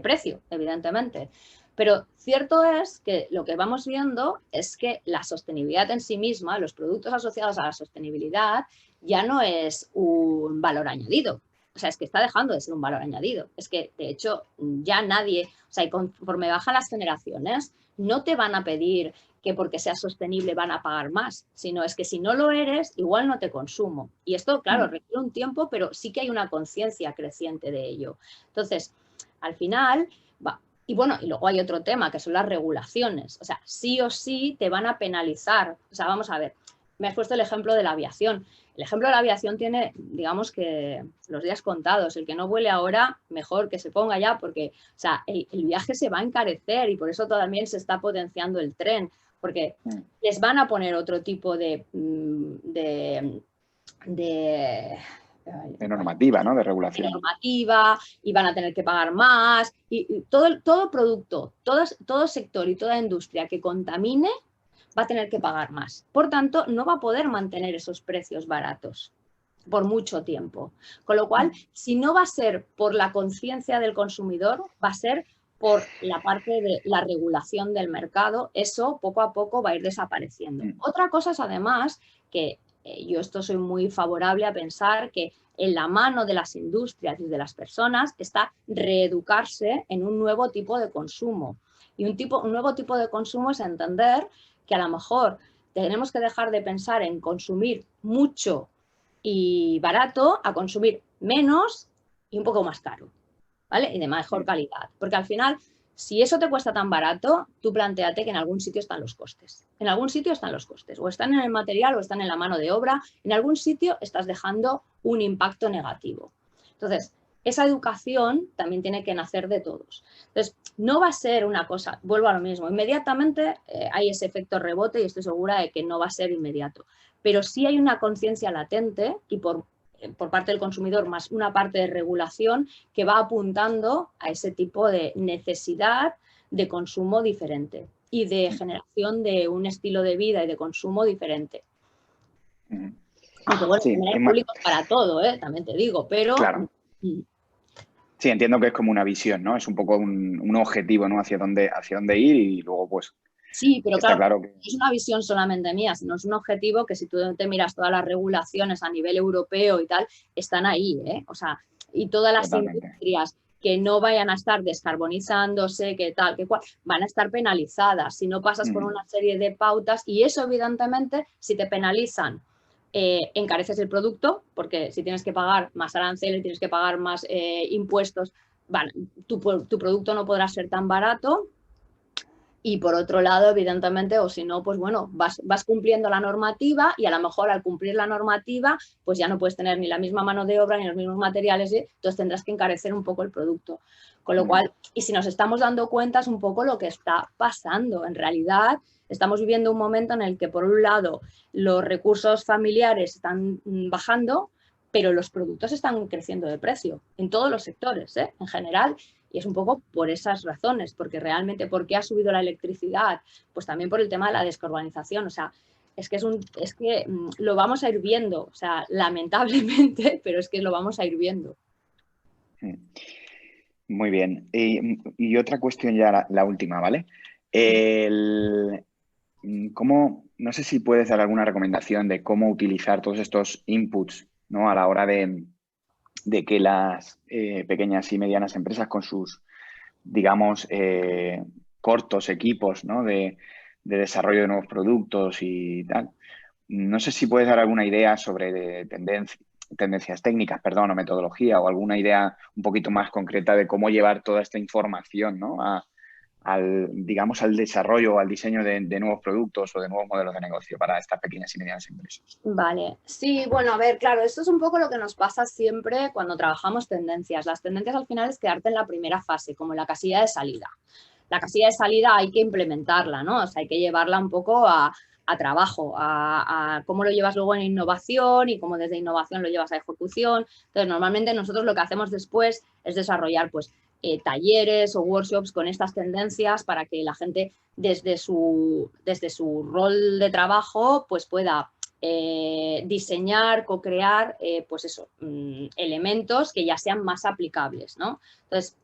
precio, evidentemente. Pero cierto es que lo que vamos viendo es que la sostenibilidad en sí misma, los productos asociados a la sostenibilidad, ya no es un valor añadido. O sea, es que está dejando de ser un valor añadido. Es que, de hecho, ya nadie, o sea, y conforme bajan las generaciones, no te van a pedir que porque seas sostenible van a pagar más, sino es que si no lo eres, igual no te consumo. Y esto, claro, requiere un tiempo, pero sí que hay una conciencia creciente de ello. Entonces, al final, y bueno, y luego hay otro tema, que son las regulaciones. O sea, sí o sí te van a penalizar. O sea, vamos a ver, me has puesto el ejemplo de la aviación. El ejemplo de la aviación tiene, digamos que los días contados. El que no vuele ahora, mejor que se ponga ya, porque o sea, el viaje se va a encarecer y por eso también se está potenciando el tren, porque les van a poner otro tipo de normativa, ¿no? De regulación. De normativa y van a tener que pagar más. Y todo producto, todo sector y toda industria que contamine va a tener que pagar más. Por tanto, no va a poder mantener esos precios baratos por mucho tiempo. Con lo cual, si no va a ser por la conciencia del consumidor, va a ser por la parte de la regulación del mercado. Eso poco a poco va a ir desapareciendo. Otra cosa es además que yo esto soy muy favorable a pensar que en la mano de las industrias y de las personas está reeducarse en un nuevo tipo de consumo. Y un nuevo tipo de consumo es entender que a lo mejor tenemos que dejar de pensar en consumir mucho y barato a consumir menos y un poco más caro, ¿vale? Y de mejor calidad. Porque al final, si eso te cuesta tan barato, tú plantéate que en algún sitio están los costes. En algún sitio están los costes. O están en el material o están en la mano de obra. En algún sitio estás dejando un impacto negativo. Entonces, esa educación también tiene que nacer de todos. Entonces, no va a ser una cosa, vuelvo a lo mismo, inmediatamente hay ese efecto rebote y estoy segura de que no va a ser inmediato. Pero sí hay una conciencia latente y por parte del consumidor más una parte de regulación que va apuntando a ese tipo de necesidad de consumo diferente y de generación de un estilo de vida y de consumo diferente. Aunque bueno, sí, hay públicos para todo, también te digo, pero... Claro. Sí, entiendo que es como una visión, ¿no? Es un poco un objetivo, ¿no? Hacia dónde ir y luego, pues, sí, pero claro que... no es una visión solamente mía, sino es un objetivo que si tú te miras todas las regulaciones a nivel europeo y tal, están ahí, O sea, y todas las industrias que no vayan a estar descarbonizándose, que tal, que cual, van a estar penalizadas si no pasas por una serie de pautas y eso, evidentemente, si te penalizan, encareces el producto, porque si tienes que pagar más aranceles, tienes que pagar más impuestos, vale, tu producto no podrá ser tan barato. Y por otro lado, evidentemente, o si no, pues bueno, vas cumpliendo la normativa y a lo mejor al cumplir la normativa, pues ya no puedes tener ni la misma mano de obra ni los mismos materiales, entonces tendrás que encarecer un poco el producto. Con lo cual, y si nos estamos dando cuenta es un poco lo que está pasando. En realidad, estamos viviendo un momento en el que, por un lado, los recursos familiares están bajando, pero los productos están creciendo de precio en todos los sectores, en general. Y es un poco por esas razones, porque realmente, ¿por qué ha subido la electricidad? Pues también por el tema de la descarbonización. O sea, es que lo vamos a ir viendo, o sea, lamentablemente, pero es que lo vamos a ir viendo. Muy bien. Y otra cuestión ya, la última, ¿vale? No sé si puedes dar alguna recomendación de cómo utilizar todos estos inputs, ¿no? A la hora de que las pequeñas y medianas empresas con sus, digamos, cortos equipos, ¿no? de desarrollo de nuevos productos y tal. No sé si puedes dar alguna idea sobre tendencia, tendencias técnicas, perdón, o metodología, o alguna idea un poquito más concreta de cómo llevar toda esta información, ¿no? Digamos, al desarrollo o al diseño de nuevos productos o de nuevos modelos de negocio para estas pequeñas y medianas empresas. Vale, sí, bueno, a ver, claro, esto es un poco lo que nos pasa siempre cuando trabajamos tendencias. Las tendencias al final es quedarte en la primera fase, como en la casilla de salida. La casilla de salida hay que implementarla, ¿no? O sea, hay que llevarla un poco a trabajo, a cómo lo llevas luego en innovación y cómo desde innovación lo llevas a ejecución. Entonces, normalmente nosotros lo que hacemos después es desarrollar, pues, talleres o workshops con estas tendencias para que la gente desde su rol de trabajo pues pueda diseñar, co-crear, pues eso, elementos que ya sean más aplicables, ¿no? Entonces,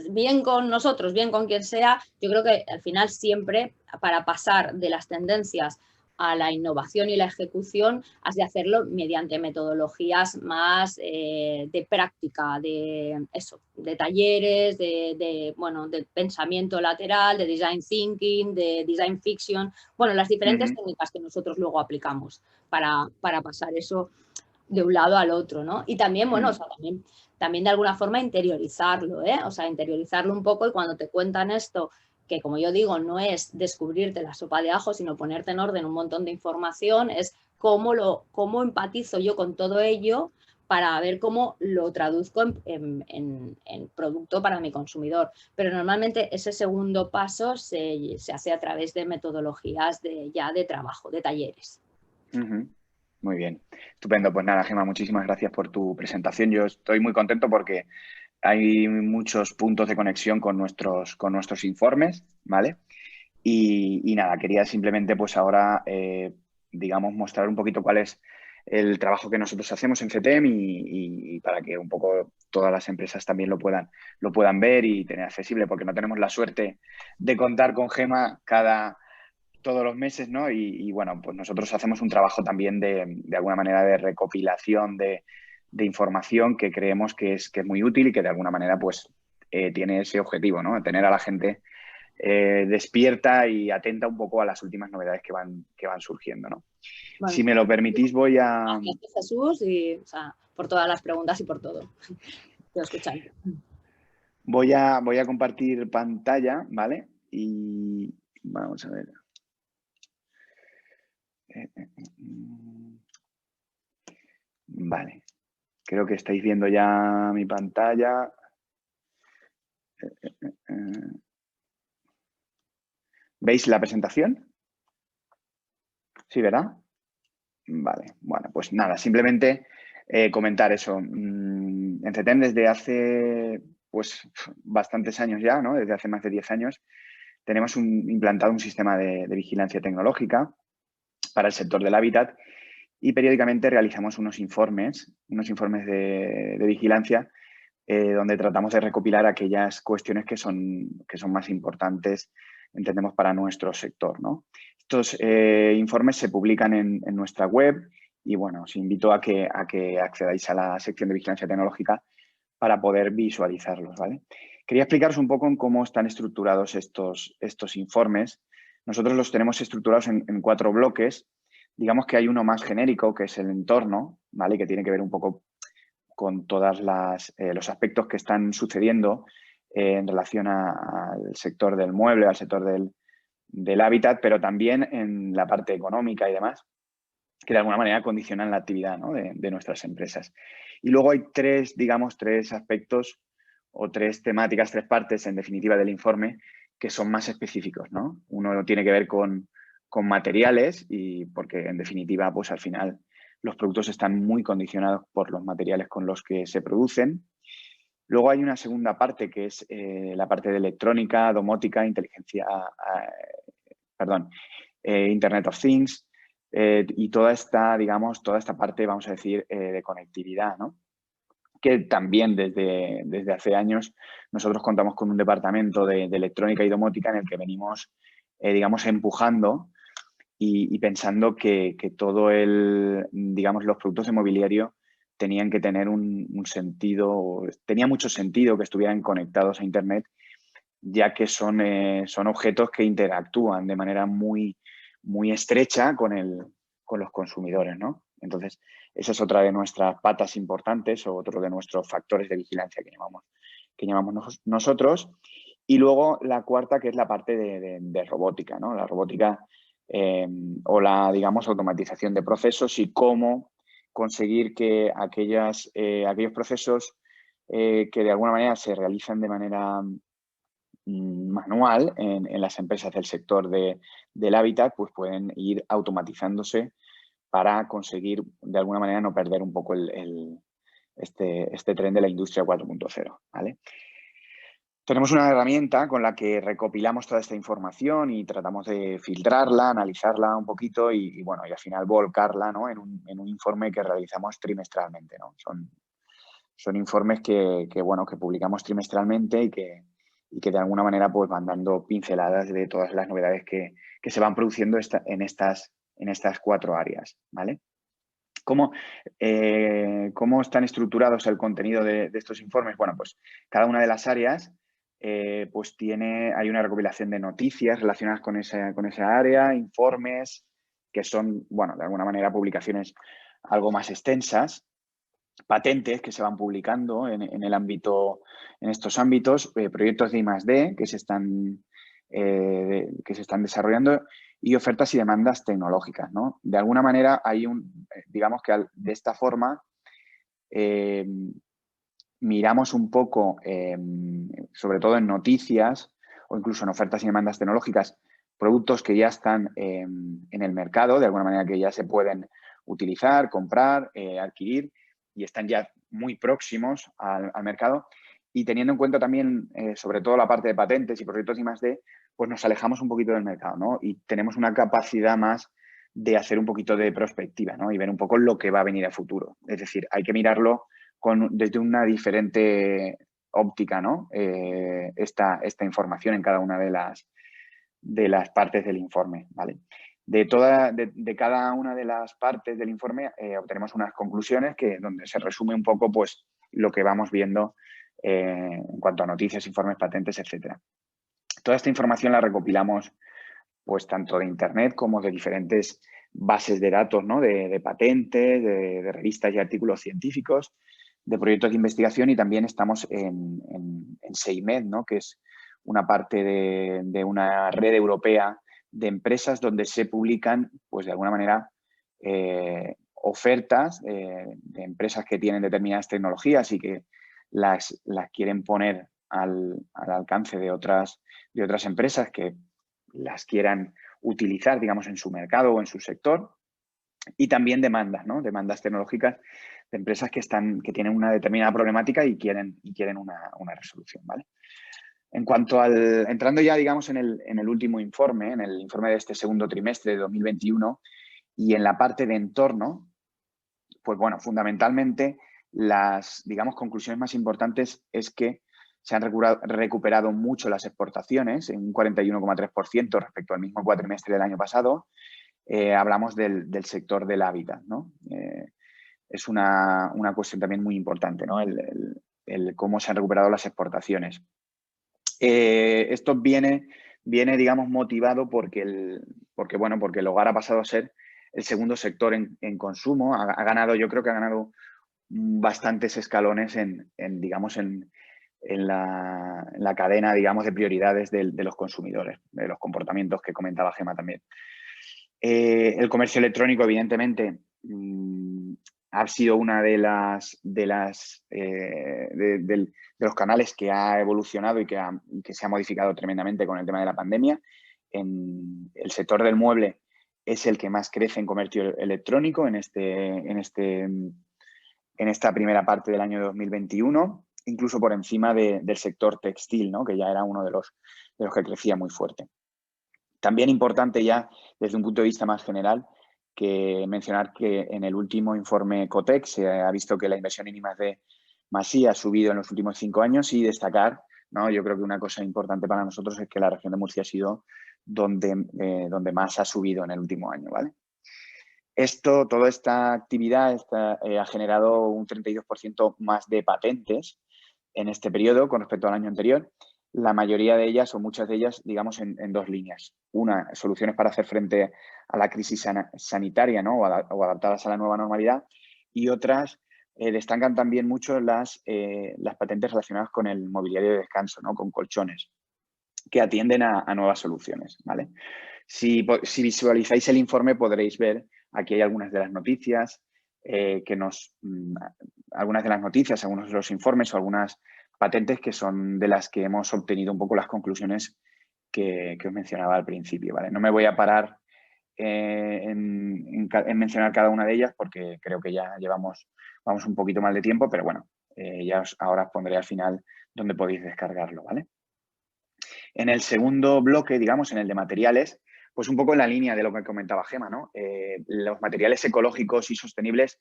bien con nosotros, bien con quien sea, yo creo que al final siempre para pasar de las tendencias a la innovación y la ejecución has de hacerlo mediante metodologías más de práctica, de eso, de talleres, bueno, de pensamiento lateral, de design thinking, de design fiction, bueno, las diferentes técnicas que nosotros luego aplicamos para pasar eso de un lado al otro, ¿no? Y también, bueno, o sea, también de alguna forma interiorizarlo, ¿eh? O sea, interiorizarlo un poco y cuando te cuentan esto, que como yo digo, no es descubrirte la sopa de ajo, sino ponerte en orden un montón de información, es cómo empatizo yo con todo ello para ver cómo lo traduzco en producto para mi consumidor. Pero normalmente ese segundo paso se hace a través de metodologías ya de trabajo, de talleres. Muy bien, estupendo. Pues nada, Gemma, muchísimas gracias por tu presentación. Yo estoy muy contento porque hay muchos puntos de conexión con nuestros informes, ¿vale? Y nada, quería simplemente pues ahora, digamos, mostrar un poquito cuál es el trabajo que nosotros hacemos en CTM y para que un poco todas las empresas también lo puedan ver y tener accesible, porque no tenemos la suerte de contar con Gemma todos los meses, ¿no? Y bueno, pues nosotros hacemos un trabajo también de alguna manera de recopilación de información que creemos que es muy útil y que de alguna manera pues tiene ese objetivo, ¿no? Tener a la gente despierta y atenta un poco a las últimas novedades que van surgiendo, ¿no? Bueno, si me lo permitís voy a... Gracias, Jesús, y, o sea, por todas las preguntas y por todo. Estoy escuchando. Voy a compartir pantalla, ¿vale? Y vamos a ver. Vale. Creo que estáis viendo ya mi pantalla. ¿Veis la presentación? Sí, ¿verdad? Vale. Bueno, pues nada, simplemente comentar eso. En CTM desde hace pues bastantes años ya, ¿no? Desde hace más de 10 años, tenemos implantado un sistema de vigilancia tecnológica para el sector del hábitat y periódicamente realizamos unos informes de vigilancia donde tratamos de recopilar aquellas cuestiones que son más importantes, entendemos, para nuestro sector, ¿no? Estos informes se publican en nuestra web y, bueno, os invito a que accedáis a la sección de vigilancia tecnológica para poder visualizarlos, ¿vale? Quería explicaros un poco en cómo están estructurados estos informes. Nosotros los tenemos estructurados en 4 bloques. Digamos que hay uno más genérico, que es el entorno, ¿vale? Que tiene que ver un poco con todos los aspectos que están sucediendo en relación al sector del mueble, al sector del hábitat, pero también en la parte económica y demás, que de alguna manera condicionan la actividad, ¿no? de nuestras empresas. Y luego hay tres aspectos o 3 temáticas, 3 partes, en definitiva, del informe que son más específicos, ¿no? Uno tiene que ver con materiales y porque, en definitiva, pues al final los productos están muy condicionados por los materiales con los que se producen. Luego hay una segunda parte que es la parte de electrónica, domótica, Internet of Things y toda esta parte, vamos a decir, de conectividad, ¿no? Que también desde hace años nosotros contamos con un departamento de electrónica y domótica en el que venimos, digamos, empujando y pensando que todo los productos de mobiliario tenían que tener un sentido, tenía mucho sentido que estuvieran conectados a Internet, ya que son objetos que interactúan de manera muy, muy estrecha con los consumidores, ¿no? Entonces, esa es otra de nuestras patas importantes o otro de nuestros factores de vigilancia que llamamos nosotros. Y luego la cuarta, que es la parte de robótica, ¿no? La robótica o la, digamos, automatización de procesos y cómo conseguir que aquellos procesos que de alguna manera se realizan de manera manual en las empresas del sector del hábitat, pues pueden ir automatizándose para conseguir de alguna manera no perder un poco este tren de la industria 4.0, ¿vale? Tenemos una herramienta con la que recopilamos toda esta información y tratamos de filtrarla, analizarla un poquito y bueno, y al final volcarla, ¿no? en un informe que realizamos trimestralmente, ¿no? Son informes que publicamos trimestralmente y que de alguna manera pues van dando pinceladas de todas las novedades que se van produciendo en estas 4 áreas, ¿vale? ¿Cómo están estructurados el contenido de estos informes? Bueno, pues cada una de las áreas hay una recopilación de noticias relacionadas con esa área, informes que son, bueno, de alguna manera publicaciones algo más extensas, patentes que se van publicando en estos ámbitos, proyectos de I+D que se están desarrollando y ofertas y demandas tecnológicas, ¿no? De alguna manera hay digamos que de esta forma miramos un poco, sobre todo en noticias o incluso en ofertas y demandas tecnológicas, productos que ya están en el mercado, de alguna manera que ya se pueden utilizar, comprar, adquirir y están ya muy próximos al mercado. Y teniendo en cuenta también, sobre todo la parte de patentes y proyectos I+D, pues nos alejamos un poquito del mercado, ¿no? Y tenemos una capacidad más de hacer un poquito de prospectiva, ¿no? Y ver un poco lo que va a venir a futuro. Es decir, hay que mirarlo desde una diferente óptica, ¿no? Esta información en cada una de las partes del informe, ¿vale? De cada una de las partes del informe obtenemos unas conclusiones donde se resume un poco pues, lo que vamos viendo en cuanto a noticias, informes, patentes, etcétera. Toda esta información la recopilamos pues, tanto de Internet como de diferentes bases de datos, ¿no? de patentes, de revistas y artículos científicos, de proyectos de investigación y también estamos en SEIMED, ¿no? Que es una parte de una red europea de empresas donde se publican, pues de alguna manera, ofertas de empresas que tienen determinadas tecnologías y que las quieren poner al alcance de otras empresas que las quieran utilizar, digamos, en su mercado o en su sector. Y también demandas, ¿no? Demandas tecnológicas de empresas que tienen una determinada problemática y quieren una resolución, ¿vale? Entrando ya, digamos, en el último informe, en el informe de este segundo trimestre de 2021 y en la parte de entorno, pues bueno, fundamentalmente las, digamos, conclusiones más importantes es que se han recuperado mucho las exportaciones, en un 41,3% respecto al mismo cuatrimestre del año pasado. Hablamos del sector del hábitat, ¿no? Es una cuestión también muy importante, ¿no? El cómo se han recuperado las exportaciones. Esto viene, digamos, motivado porque el hogar ha pasado a ser el segundo sector en consumo. Ha ganado, yo creo que ha ganado bastantes escalones en la cadena, digamos, de prioridades de los consumidores, de los comportamientos que comentaba Gemma también. El comercio electrónico, evidentemente, ha sido una de los canales que ha evolucionado y que se ha modificado tremendamente con el tema de la pandemia. En el sector del mueble es el que más crece en comercio electrónico en esta primera parte del año 2021, incluso por encima del sector textil, ¿no? Que ya era uno de los que crecía muy fuerte. También importante ya desde un punto de vista más general que mencionar que en el último informe COTEC se ha visto que la inversión en I+D+I ha subido en los últimos 5 años y destacar, ¿no? Yo creo que una cosa importante para nosotros es que la región de Murcia ha sido donde más ha subido en el último año, ¿vale? Toda esta actividad ha generado un 32% más de patentes en este periodo con respecto al año anterior la mayoría de ellas o muchas de ellas, digamos, en dos líneas. Una, soluciones para hacer frente a la crisis sanitaria, ¿no? o adaptadas a la nueva normalidad, y otras destacan también mucho las patentes relacionadas con el mobiliario de descanso, ¿no? Con colchones, que atienden a nuevas soluciones, ¿vale? Si visualizáis el informe podréis ver, aquí hay algunas de las noticias, algunas de las noticias, algunos de los informes o algunas patentes que son de las que hemos obtenido un poco las conclusiones que os mencionaba al principio, ¿vale? No me voy a parar en mencionar cada una de ellas porque creo que ya vamos un poquito mal de tiempo, pero bueno, ahora os pondré al final donde podéis descargarlo, ¿vale? En el segundo bloque, digamos, en el de materiales, pues un poco en la línea de lo que comentaba Gemma, ¿no? Los materiales ecológicos y sostenibles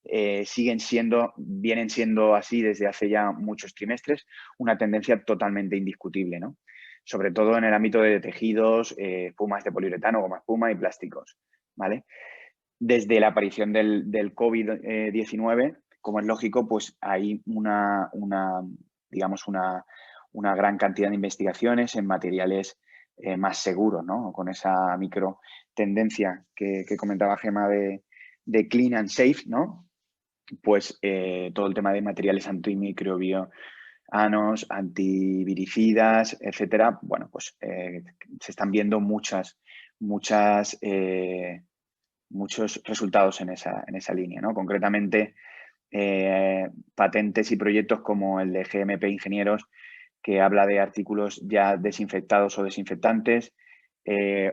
vienen siendo así desde hace ya muchos trimestres, una tendencia totalmente indiscutible, ¿no? Sobre todo en el ámbito de tejidos, espumas de poliuretano, goma espuma y plásticos, ¿vale? Desde la aparición del COVID-19, como es lógico, pues hay una gran cantidad de investigaciones en materiales más seguros, ¿no? Con esa micro tendencia que comentaba Gemma de clean and safe, ¿no? Pues todo el tema de materiales antimicrobianos, antiviricidas, etcétera, bueno, pues se están viendo muchos resultados en esa línea, ¿no? Concretamente, patentes y proyectos como el de GMP Ingenieros, que habla de artículos ya desinfectados o desinfectantes,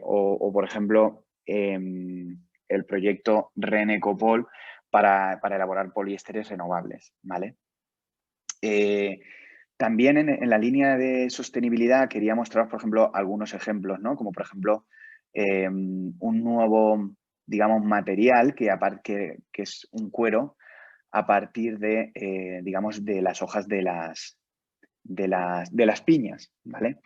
o por ejemplo, el proyecto REN-Ecopol para elaborar poliésteres renovables, ¿vale? También en la línea de sostenibilidad quería mostraros, por ejemplo, algunos ejemplos, ¿no? Como por ejemplo, un nuevo, digamos, material que es un cuero a partir de, digamos, de las hojas de las piñas, ¿vale?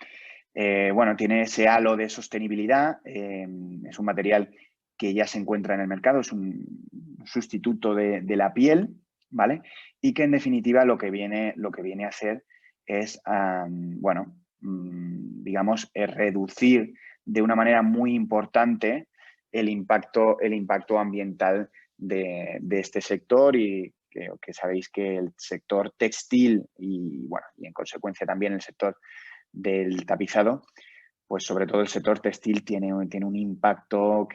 Bueno, tiene ese halo de sostenibilidad, es un material que ya se encuentra en el mercado, es un sustituto de la piel, ¿vale? Y que en definitiva lo que viene a hacer es, bueno, digamos, reducir de una manera muy importante el impacto ambiental de este sector, y que sabéis que el sector textil y, bueno, y en consecuencia también el sector del tapizado, pues sobre todo el sector textil tiene un impacto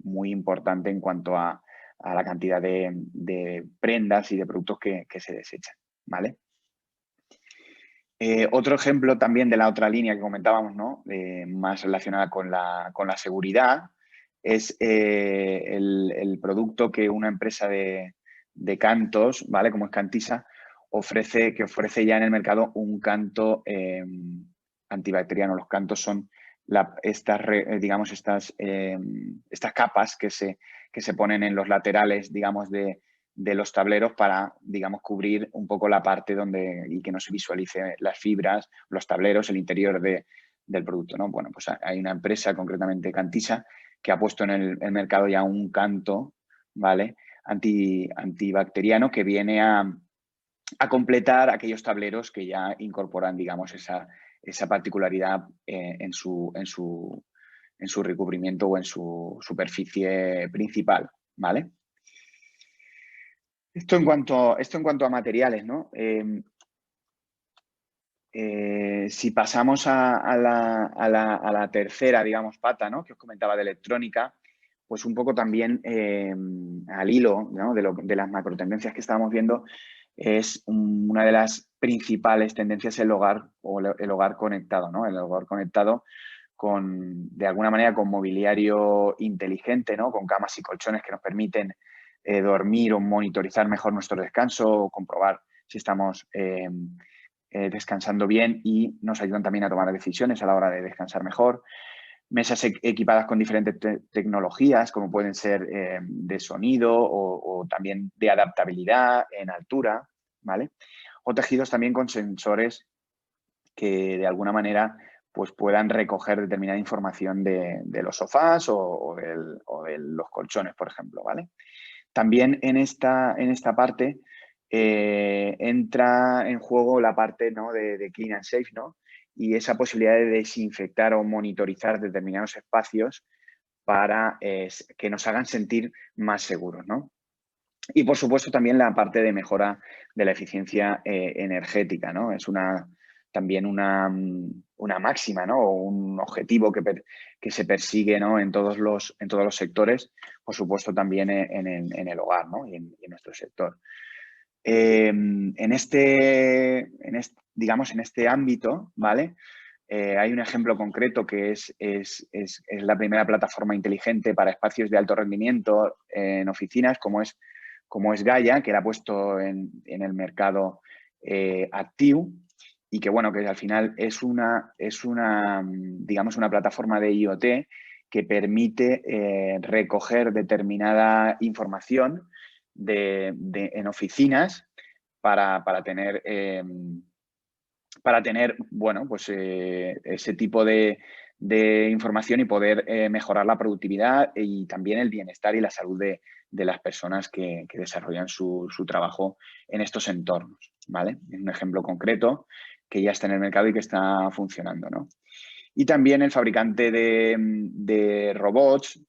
muy importante en cuanto a la cantidad de prendas y de productos que se desechan, ¿vale? Otro ejemplo también de la otra línea que comentábamos, ¿no? Más relacionada con la seguridad, es el producto que una empresa de cantos, ¿vale? Como es Cantisa, que ofrece ya en el mercado un canto antibacteriano. Los cantos son estas capas que se ponen en los laterales, digamos, de los tableros para, digamos, cubrir un poco la parte y que no se visualice las fibras, los tableros, el interior del producto, ¿no? Bueno, pues hay una empresa, concretamente Cantisa, que ha puesto en el mercado ya un canto, ¿vale? Antibacteriano, que viene a completar aquellos tableros que ya incorporan, digamos, esa particularidad en su recubrimiento o en su superficie principal, ¿vale? Esto en cuanto a materiales, ¿no? Si pasamos a la tercera, digamos, pata, ¿no? Que os comentaba de electrónica, pues un poco también al hilo, ¿no? de las macrotendencias que estábamos viendo, es una de las principales tendencias el hogar conectado, ¿no? El hogar conectado de alguna manera con mobiliario inteligente, ¿no? Con camas y colchones que nos permiten dormir o monitorizar mejor nuestro descanso, o comprobar si estamos descansando bien, y nos ayudan también a tomar decisiones a la hora de descansar mejor. Mesas equipadas con diferentes tecnologías, como pueden ser de sonido o también de adaptabilidad en altura, ¿vale? O tejidos también con sensores que de alguna manera pues puedan recoger determinada información de los sofás o de los colchones, por ejemplo, ¿vale? También en esta parte entra en juego la parte, ¿no?, de clean and safe, ¿no? Y esa posibilidad de desinfectar o monitorizar determinados espacios para que nos hagan sentir más seguros, ¿no? Y, por supuesto, también la parte de mejora de la eficiencia energética, ¿no? Es también una máxima, ¿no? O un objetivo que se persigue, ¿no?, en todos los sectores, por supuesto, también en el hogar, ¿no?, y en nuestro sector. Digamos, en este ámbito, ¿vale? Hay un ejemplo concreto que es la primera plataforma inteligente para espacios de alto rendimiento en oficinas, como es Gaia, que la ha puesto en el mercado activo, y que, bueno, que al final es digamos, una plataforma de IoT que permite recoger determinada información en oficinas para tener bueno, pues ese tipo de información y poder mejorar la productividad y también el bienestar y la salud de las personas que desarrollan su trabajo en estos entornos, ¿vale? Es un ejemplo concreto que ya está en el mercado y que está funcionando, ¿no? Y también el fabricante de robots,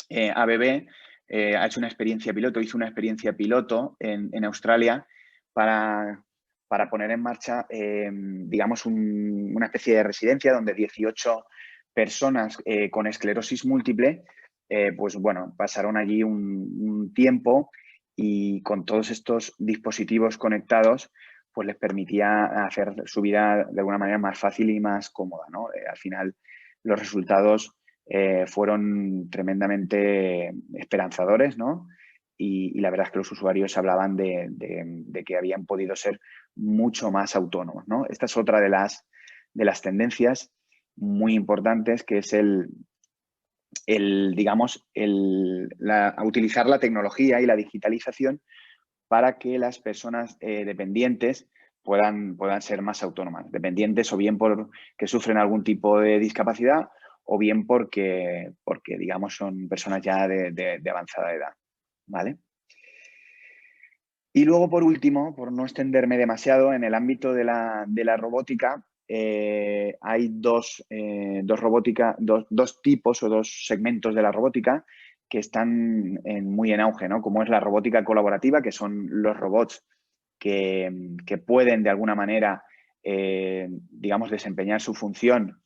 ABB, ha hecho una experiencia piloto, hizo una experiencia piloto en Australia para poner en marcha, digamos, una especie de residencia donde 18 personas con esclerosis múltiple, pues bueno, pasaron allí un tiempo, y con todos estos dispositivos conectados, pues les permitía hacer su vida de alguna manera más fácil y más cómoda, ¿no? Al final, los resultados fueron tremendamente esperanzadores, ¿no? Y la verdad es que los usuarios hablaban de que habían podido ser mucho más autónomos, ¿no? Esta es otra de las tendencias muy importantes, que es utilizar la tecnología y la digitalización para que las personas dependientes puedan ser más autónomas. Dependientes o bien porque sufren algún tipo de discapacidad, o bien porque digamos, son personas ya de avanzada edad, ¿vale? Y luego, por último, por no extenderme demasiado, en el ámbito de la robótica, hay dos tipos o dos segmentos de la robótica que están muy en auge, ¿no? Como es la robótica colaborativa, que son los robots que pueden, de alguna manera, digamos, desempeñar su función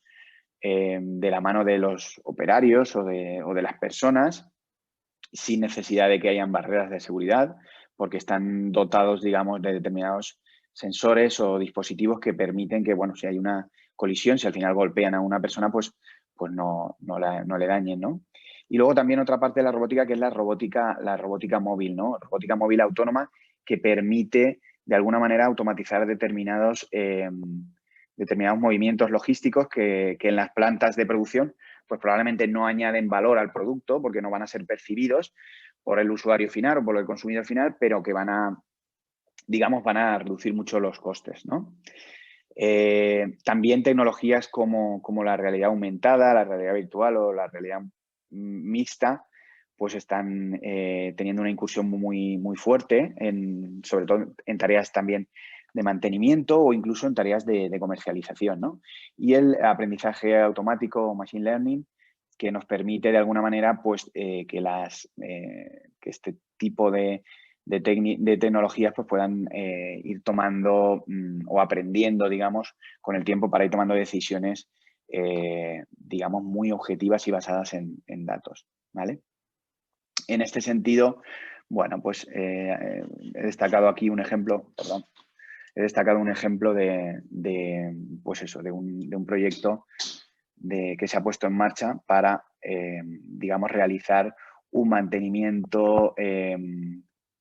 de la mano de los operarios o de las personas, sin necesidad de que hayan barreras de seguridad, porque están dotados, digamos, de determinados sensores o dispositivos que permiten que, bueno, si hay una colisión, si al final golpean a una persona, pues no le dañen, ¿no? Y luego también otra parte de la robótica, que es la robótica móvil, ¿no? Robótica móvil autónoma, que permite, de alguna manera, automatizar determinados movimientos logísticos que en las plantas de producción pues probablemente no añaden valor al producto, porque no van a ser percibidos por el usuario final o por el consumidor final, pero que van a reducir mucho los costes, ¿no? También tecnologías como la realidad aumentada, la realidad virtual o la realidad mixta, pues están teniendo una incursión muy, muy fuerte, sobre todo en tareas también de mantenimiento o incluso en tareas de comercialización, ¿no? Y el aprendizaje automático o machine learning, que nos permite de alguna manera, pues, que este tipo de tecnologías pues puedan ir tomando o aprendiendo, digamos, con el tiempo, para ir tomando decisiones, digamos, muy objetivas y basadas en datos, ¿vale? En este sentido, bueno, pues he destacado aquí un ejemplo, perdón. He destacado un ejemplo pues eso, de un proyecto que se ha puesto en marcha para, digamos, realizar un mantenimiento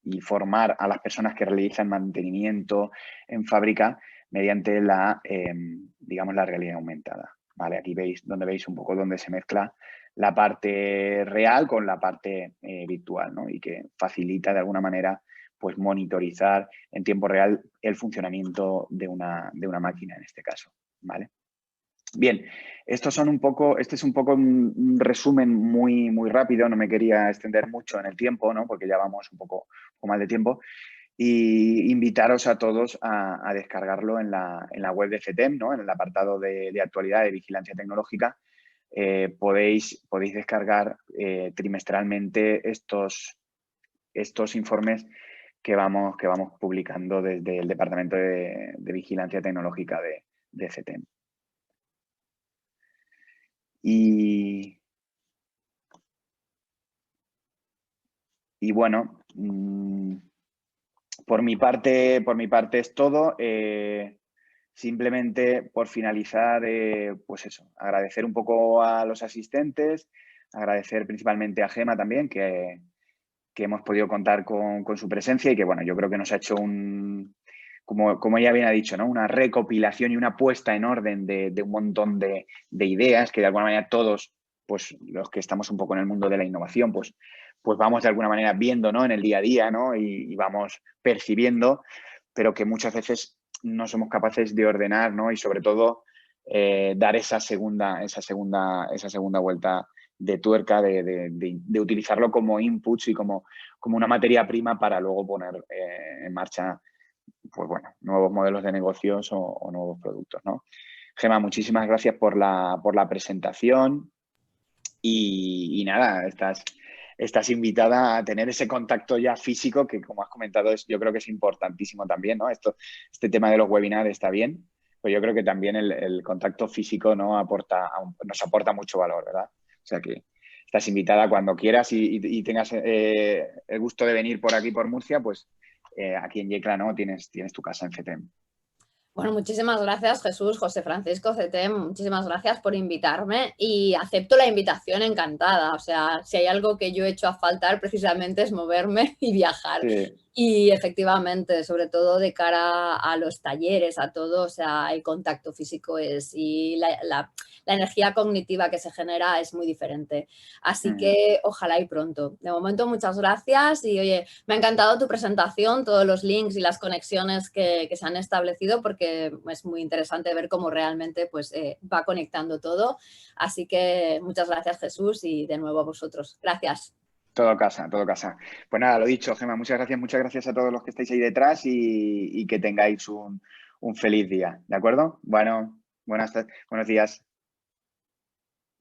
y formar a las personas que realizan mantenimiento en fábrica mediante digamos, la realidad aumentada, ¿vale? Aquí veis un poco donde se mezcla la parte real con la parte virtual, ¿no? Y que facilita de alguna manera, pues, monitorizar en tiempo real el funcionamiento de una máquina, en este caso, ¿vale? Bien, este es un poco un resumen muy, muy rápido. No me quería extender mucho en el tiempo, ¿no? Porque ya vamos un poco mal de tiempo. Y invitaros a todos a descargarlo en la web de CETEM, ¿no? En el apartado de actualidad de vigilancia tecnológica. Podéis descargar trimestralmente estos informes que vamos publicando desde el Departamento de Vigilancia Tecnológica de CETEM. Y bueno, por mi parte es todo. Simplemente por finalizar, pues eso, agradecer un poco a los asistentes, agradecer principalmente a Gemma también, que hemos podido contar con su presencia y que, bueno, yo creo que nos ha hecho como ella bien ha dicho, ¿no? Una recopilación y una puesta en orden de un montón de ideas que de alguna manera todos, pues los que estamos un poco en el mundo de la innovación, pues vamos de alguna manera viendo, ¿no? En el día a día, ¿no? Y vamos percibiendo, pero que muchas veces no somos capaces de ordenar, ¿no? Y sobre todo dar esa segunda vuelta de tuerca, de utilizarlo como inputs y como una materia prima para luego poner en marcha, pues bueno, nuevos modelos de negocios o nuevos productos, ¿no? Gemma, muchísimas gracias por la presentación y nada, estás invitada a tener ese contacto ya físico que, como has comentado, yo creo que es importantísimo también, ¿no? Este tema de los webinars está bien, pero yo creo que también el contacto físico, ¿no? nos aporta mucho valor, ¿verdad? O sea que estás invitada cuando quieras y tengas el gusto de venir por aquí, por Murcia, pues aquí en Yecla, ¿no? Tienes tu casa en CETEM. Bueno, muchísimas gracias, Jesús, José Francisco, CETEM, muchísimas gracias por invitarme y acepto la invitación encantada. O sea, si hay algo que yo he hecho a faltar precisamente es moverme y viajar. Sí. Y efectivamente, sobre todo de cara a los talleres, a todo, o sea, el contacto físico y la energía cognitiva que se genera es muy diferente. Así que ojalá y pronto. De momento, muchas gracias y oye, me ha encantado tu presentación, todos los links y las conexiones que se han establecido porque es muy interesante ver cómo realmente pues, va conectando todo. Así que muchas gracias, Jesús, y de nuevo a vosotros. Gracias. Todo casa. Pues nada, lo dicho, Gemma, muchas gracias a todos los que estáis ahí detrás y que tengáis un feliz día, ¿de acuerdo? Bueno, buenos días.